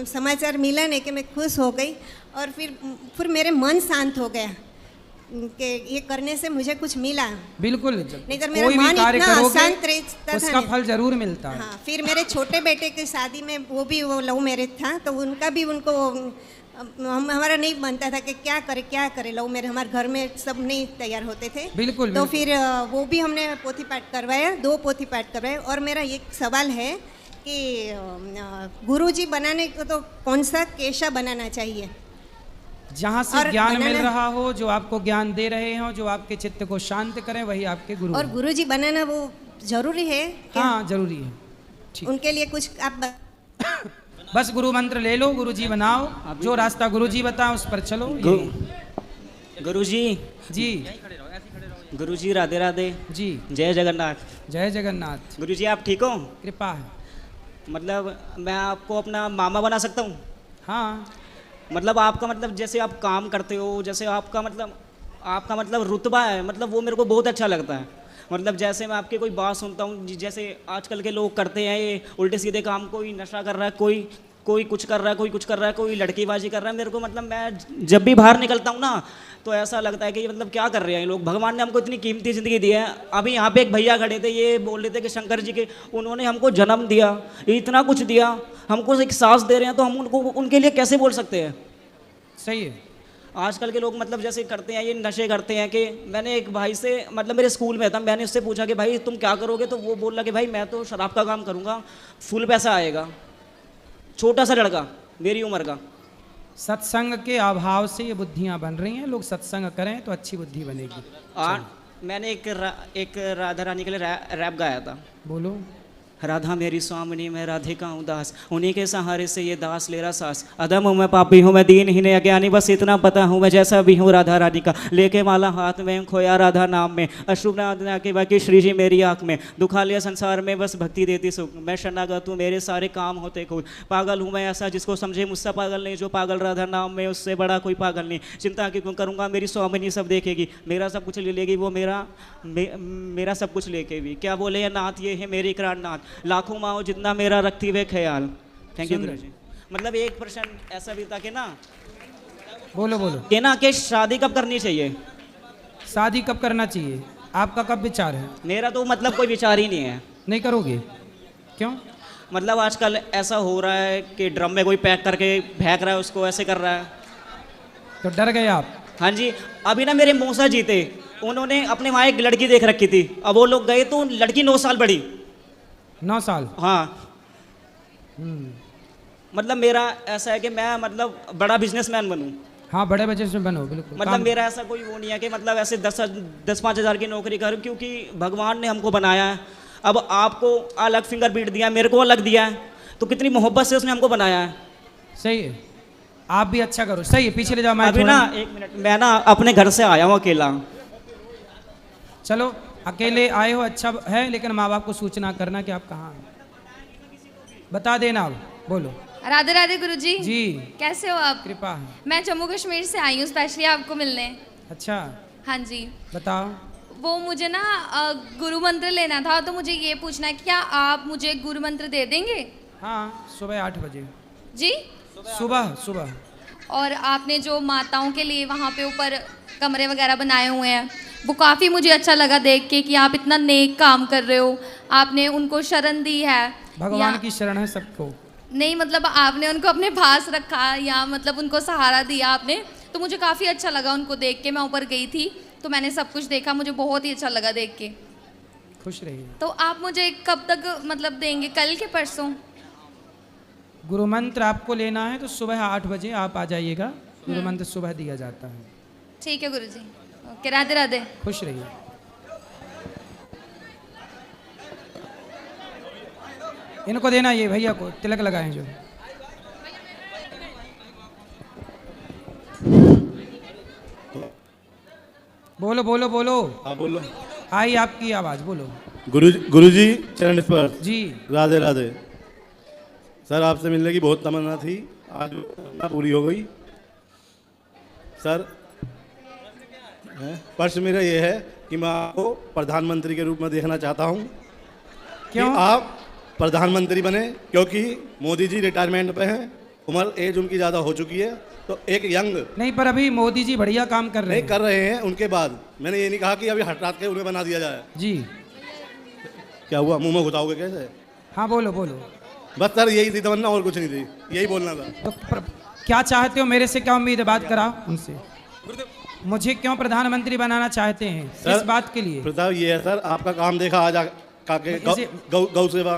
V: समाचार मिला ना कि मैं खुश हो गई। और फिर मेरे मन शांत हो गया कि ये करने से मुझे कुछ मिला।
B: बिल्कुल,
V: नहीं तो मेरा
B: कोई भी
V: मन
B: कार्य
V: इतना
B: करोगे
V: अशांत रहता था
B: उसका
V: ना।
B: फल जरूर मिलता है।
V: हाँ, फिर मेरे छोटे बेटे की शादी में वो भी लव मैरिज था, तो उनका भी उनको हमारा नहीं बनता था कि क्या करे लव मैरिज, हमारे घर में सब नहीं तैयार होते थे।
B: बिल्कुल,
V: तो फिर वो भी हमने पोथी पाठ करवाया, 2 पोथी पाठ करवाए। और मेरा एक सवाल है कि गुरुजी बनाने को तो कौन सा कैसा बनाना चाहिए?
B: जहाँ से ज्ञान मिल रहा हो, जो आपको ज्ञान दे रहे हो, जो आपके चित्त को शांत करें, वही आपके गुरु।
V: और गुरुजी बनाना वो जरूरी है क्या?
B: हाँ जरूरी है। ठीक,
V: उनके लिए कुछ आप
B: बस गुरु मंत्र ले लो, गुरुजी बनाओ, जो रास्ता गुरुजी बताओ उस पर चलो।
A: गुरुजी
B: जी,
A: गुरुजी राधे राधे
B: जी,
A: जय जगन्नाथ।
B: जय जगन्नाथ।
A: गुरुजी आप ठीक हो?
B: कृपा है।
A: मतलब मैं आपको अपना मामा बना सकता हूँ?
B: हाँ,
A: मतलब आपका मतलब जैसे आप काम करते हो, जैसे आपका मतलब रुतबा है, मतलब वो मेरे को बहुत अच्छा लगता है। मतलब जैसे मैं आपकी कोई बात सुनता हूँ, जैसे आजकल के लोग करते हैं ये उल्टे सीधे काम, कोई नशा कर रहा है, कोई कुछ कर रहा है, कोई लड़कीबाजी कर रहा है। मेरे को मतलब मैं जब भी बाहर निकलता हूँ ना, तो ऐसा लगता है कि मतलब क्या कर रहे हैं ये लोग। भगवान ने हमको इतनी कीमती ज़िंदगी दी है। अभी यहाँ पे एक भैया खड़े थे, ये बोल रहे थे कि शंकर जी के उन्होंने हमको जन्म दिया, इतना कुछ दिया, हमको एक सांस दे रहे हैं, तो हम उनके लिए कैसे बोल सकते हैं?
B: सही है।
A: आजकल के लोग मतलब जैसे करते हैं, ये नशे करते हैं। कि मैंने एक भाई से, मतलब मेरे स्कूल में था, मैंने उससे पूछा कि भाई तुम क्या करोगे, तो वो बोल रहा कि भाई मैं तो शराब का काम करूँगा, फुल पैसा आएगा। छोटा सा लड़का मेरी उम्र का।
B: सत्संग के अभाव से ये बुद्धियाँ बन रही हैं। लोग सत्संग करें तो अच्छी बुद्धि बनेगी।
A: मैंने एक राधा रानी के लिए रैप गाया था।
B: बोलो।
A: राधा मेरी स्वामिनी, मैं राधिका हूँ दास, उन्हीं के सहारे से ये दास ले रहा सांस। अदम हूँ मैं, पापी हूँ मैं, दीनहीन अज्ञानी, बस इतना पता हूँ मैं, जैसा भी हूँ राधा रानी का। लेके माला हाथ में, खोया राधा नाम में, अशुभ ना के बाकी श्री जी मेरी आँख में। दुखा लिया संसार में, बस भक्ति देती सुख, मैं शरणागत हूँ, मेरे सारे काम होते खुद। पागल हूँ मैं ऐसा जिसको समझे मुझसे पागल नहीं, जो पागल राधा नाम में, उससे बड़ा कोई पागल नहीं। चिंता क्यों करूँगा, मेरी स्वामिनी सब देखेगी, मेरा सब कुछ ले लेगी वो, मेरा सब कुछ लेके भी। क्या बोले नाथ, ये है मेरी इकरार नाथ, लाखों माओ जितना मेरा रखती हुए ख्याल। थैंक यू गुरुजी। मतलब एक प्रश्न ऐसा भी था कि ना,
B: बोलो
A: कि ना कि शादी कब करनी चाहिए?
B: शादी कब करना चाहिए, आपका कब विचार है?
A: मेरा तो मतलब कोई विचार ही नहीं है।
B: नहीं करोगे? क्यों?
A: मतलब आजकल ऐसा हो रहा है कि ड्रम में कोई पैक करके फेंक रहा है, उसको ऐसे कर रहा है।
B: तो डर गए आप?
A: हाँ जी। अभी ना मेरे मौसा जी थे, उन्होंने अपने वहाँ एक लड़की देख रखी थी। अब वो लोग गए तो लड़की 9 साल बड़ी।
B: 9 साल?
A: हाँ। मतलब मेरा ऐसा है कि मैं मतलब बड़ा बिजनेसमैन बनूं।
B: हाँ, बड़े बिजनेसमैन बनो, बिल्कुल।
A: मतलब मेरा ऐसा कोई वो नहीं है कि मतलब ऐसे 10-5 हज़ार की नौकरी करूं, क्योंकि भगवान ने हमको बनाया है। अब आपको अलग फिंगर बीट दिया, मेरे को अलग दिया है, तो कितनी मोहब्बत से उसने हमको बनाया है।
B: सही है, आप भी अच्छा करो। सही है, पीछे ले जाओ। मैं
A: अभी ना 1 मिनट, मैं ना अपने घर से आया हूँ अकेला।
B: चलो, अकेले आए हो अच्छा है, लेकिन माँ बाप को सूचना करना कि आप कहाँ हैं, बता देना। अब बोलो।
D: राधे राधे गुरुजी।
B: जी,
D: कैसे हो आप?
B: कृपा है।
D: मैं जम्मू कश्मीर से आई हूँ स्पेशली आपको मिलने।
B: अच्छा,
D: हाँ जी,
B: बताओ।
D: वो मुझे ना गुरु मंत्र लेना था, तो मुझे ये पूछना है, क्या आप मुझे गुरु मंत्र दे देंगे?
B: हाँ, सुबह 8 बजे।
D: जी,
B: सुबह सुबह।
D: और आपने जो माताओं के लिए वहाँ पे ऊपर कमरे वगैरह बनाए हुए हैं, वो काफ़ी मुझे अच्छा लगा देख के कि आप इतना नेक काम कर रहे हो। आपने उनको शरण दी है,
B: भगवान की शरण है सबको।
D: नहीं मतलब आपने उनको अपने पास रखा या मतलब उनको सहारा दिया आपने, तो मुझे काफ़ी अच्छा लगा उनको देख के। मैं ऊपर गई थी तो मैंने सब कुछ देखा, मुझे बहुत ही अच्छा लगा देख के।
B: खुश रहिए।
D: तो आप मुझे कब तक मतलब देंगे, कल के परसों?
B: गुरु मंत्र आपको लेना है तो सुबह 8 बजे आप आ जाइएगा। गुरु मंत्र सुबह दिया जाता है।
D: ठीक है गुरुजी। ओके, राधे राधे।
B: खुश रहिए। इनको देना, ये भैया को तिलक लगाएं जो। बोलो बोलो बोलो।
E: हाँ बोलो।
B: आई आपकी आवाज, बोलो।
E: गुरुजी चरण स्पर्श
B: जी।
E: राधे राधे। सर आपसे मिलने की बहुत तमन्ना थी, आज तमन्ना पूरी हो गई। सर प्रश्न मेरा ये है कि मैं आपको प्रधानमंत्री के रूप में देखना चाहता हूँ।
B: क्यों?
E: कि आप प्रधानमंत्री बने, क्योंकि मोदी जी रिटायरमेंट पे हैं, उम्र एज उनकी ज़्यादा हो चुकी है, तो एक यंग
B: नहीं, पर अभी मोदी जी बढ़िया काम कर रहे हैं।
E: नहीं कर रहे हैं, उनके बाद मैंने ये नहीं कहा कि अभी हटा के उन्हें बना दिया जाए।
B: जी।
E: क्या हुआ, मुंह में घुसाओगे कैसे?
B: हाँ बोलो बोलो।
E: बस सर यही थी तमन्ना, और कुछ नहीं थी, यही बोलना था।
B: तो क्या चाहते हो मेरे से, क्या उम्मीद है? बात कराओ उनसे। मुझे क्यों प्रधानमंत्री बनाना चाहते हैं, किस बात के लिए?
E: प्रताप ये है सर, आपका काम देखा आज काके गौ सेवा,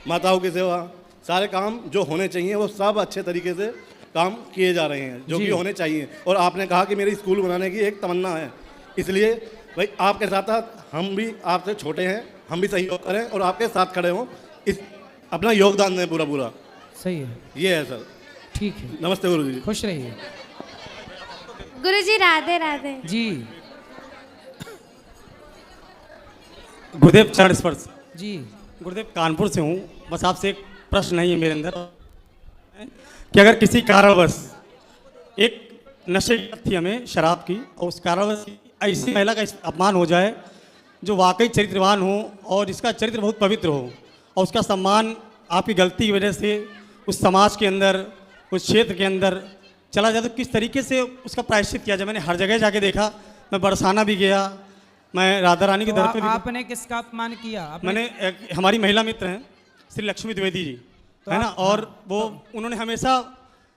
E: माताओं की सेवा, सारे काम जो होने चाहिए वो सब अच्छे तरीके से काम किए जा रहे हैं, जो कि होने चाहिए। और आपने कहा कि मेरी स्कूल बनाने की एक तमन्ना है, इसलिए भाई आपके साथ साथ हम भी आपसे छोटे हैं, हम भी सहयोग करें और आपके साथ खड़े हों, इस अपना योगदान दें पूरा पूरा।
B: सही है,
E: ये है सर।
B: ठीक है,
E: नमस्ते गुरु जी।
B: खुश रहिए।
G: गुरुजी राधे राधे।
B: जी।
F: गुरुदेव चरण स्पर्श।
B: जी।
F: गुरुदेव कानपुर से हूँ, बस आपसे एक प्रश्न नहीं है मेरे अंदर कि अगर किसी कारणवश एक नशे की लत थी हमें शराब की, और उस कारणवश ऐसी महिला का अपमान हो जाए जो वाकई चरित्रवान हो और इसका चरित्र बहुत पवित्र हो, और उसका सम्मान आपकी गलती की वजह से उस समाज के अंदर, उस क्षेत्र के अंदर चला जाए, तो किस तरीके से उसका प्रायश्चित किया जाए? मैंने हर जगह जाके देखा, मैं बरसाना भी गया, मैं राधा रानी के दर पे भी।
B: आपने किसका अपमान किया?
F: मैंने हमारी महिला मित्र हैं श्री लक्ष्मी द्विवेदी जी, है ना, और वो उन्होंने हमेशा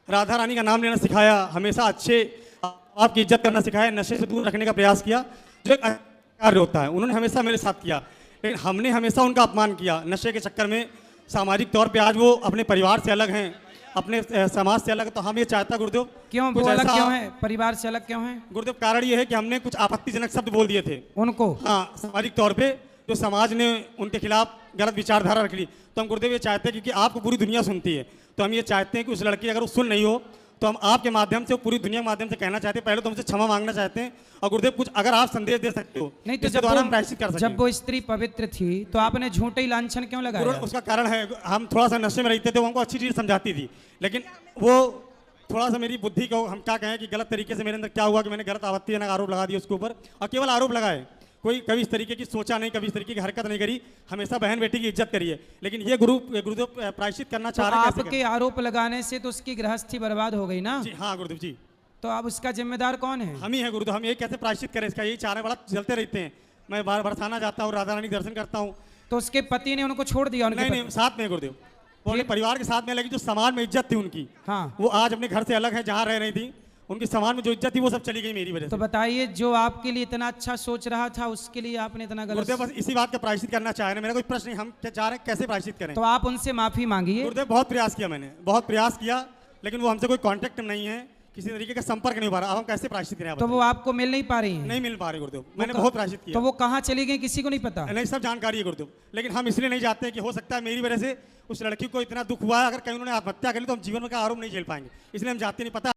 F: राधा रानी का नाम लेना सिखाया, हमेशा अच्छे आपकी इज्जत करना सिखाया, नशे से दूर रखने का प्रयास किया, जो एक कार्य होता है, उन्होंने हमेशा मेरे साथ किया। लेकिन हमने हमेशा उनका अपमान किया नशे के चक्कर में। सामाजिक तौर पे आज वो अपने परिवार से अलग हैं, अपने समाज से अलग, तो हम ये चाहता गुरुदेव
B: क्यों वो अलग क्यों है, परिवार से अलग क्यों है?
F: गुरुदेव कारण ये है कि हमने कुछ आपत्तिजनक शब्द बोल दिए थे
B: उनको,
F: हाँ, सामाजिक तौर पे जो समाज ने उनके खिलाफ गलत विचारधारा रख ली, तो हम गुरुदेव ये चाहते हैं, क्योंकि आपको पूरी दुनिया सुनती है, तो हम ये चाहते हैं कि उस लड़की अगर वो सुन नहीं हो तो हम आपके माध्यम से, पूरी दुनिया के माध्यम से कहना चाहते हैं, पहले तो हमसे क्षमा मांगना चाहते हैं, और गुरुदेव कुछ अगर आप संदेश दे सकते हो
B: नहीं तो जब वो स्त्री पवित्र थी तो आपने झूठे ही लांछन क्यों लगाया?
F: उसका कारण है, हम थोड़ा सा नशे में रहते थे, वो हमको अच्छी चीज़ समझाती थी, लेकिन वो थोड़ा सा मेरी बुद्धि को हम क्या कहें कि गलत तरीके से मेरे अंदर क्या हुआ कि मैंने गलत आपत्तिजनक आरोप लगा दिया उसके ऊपर, और केवल आरोप लगाए, कोई कभी इस तरीके की सोचा नहीं, कभी इस तरीके की हरकत नहीं करी, हमेशा बहन बेटी की इज्जत करिए। लेकिन ये गुरुदेव प्रायश्चित करना चाह रहे हैं।
B: आपके आरोप लगाने से तो उसकी गृहस्थी बर्बाद हो गई ना?
F: जी हाँ गुरुदेव जी।
B: तो अब उसका जिम्मेदार कौन है?
F: हम ही है गुरुदेव, हम ये कैसे प्रायश्चित करें इसका, यही चाह रहे हैं, बड़ा चलते रहते हैं, मैं बार बरसाना जाता हूँ, राधा रानी दर्शन करता हूँ।
B: तो उसके पति ने उनको छोड़ दिया?
F: नहीं, साथ में गुरुदेव, वो अपने परिवार के साथ में, लेकिन जो समाज में इज्जत थी उनकी,
B: हाँ,
F: वो आज अपने घर से अलग है, जहाँ रह रही थी, उनकी समाज में जो इज्जत थी वो सब चली गई मेरी वजह से।
B: तो बताइए, जो आपके लिए इतना अच्छा सोच रहा था उसके लिए आपने इतना गलत।
F: गुरुदेव बस इसी बात का प्रायश्चित करना चाह रहे हैं, मेरा कोई प्रश्न नहीं, हम क्या चाह रहे हैं कैसे प्रायश्चित करें?
B: तो आप उनसे माफी मांगिए।
F: गुरुदेव बहुत प्रयास किया मैंने, बहुत प्रयास किया, लेकिन वो हमसे कोई कांटेक्ट नहीं है, किसी तरीके का संपर्क नहीं हो पा रहा, अब हम कैसे प्रायश्चित करें?
B: तो वो आपको मिल नहीं पा रही है?
F: नहीं मिल पा रही गुरुदेव, मैंने बहुत प्रायश्चित किया।
B: तो वो कहाँ चली गई किसी को नहीं पता?
F: नहीं, सब जानकारी है गुरुदेव, लेकिन हम इसलिए नहीं चाहते कि हो सकता है मेरी वजह से उस लड़की को इतना दुख हुआ है, अगर कहीं उन्होंने आत्महत्या करी तो हम जीवन का आरोप नहीं झेल पाएंगे, इसलिए हम चाहते नहीं। पता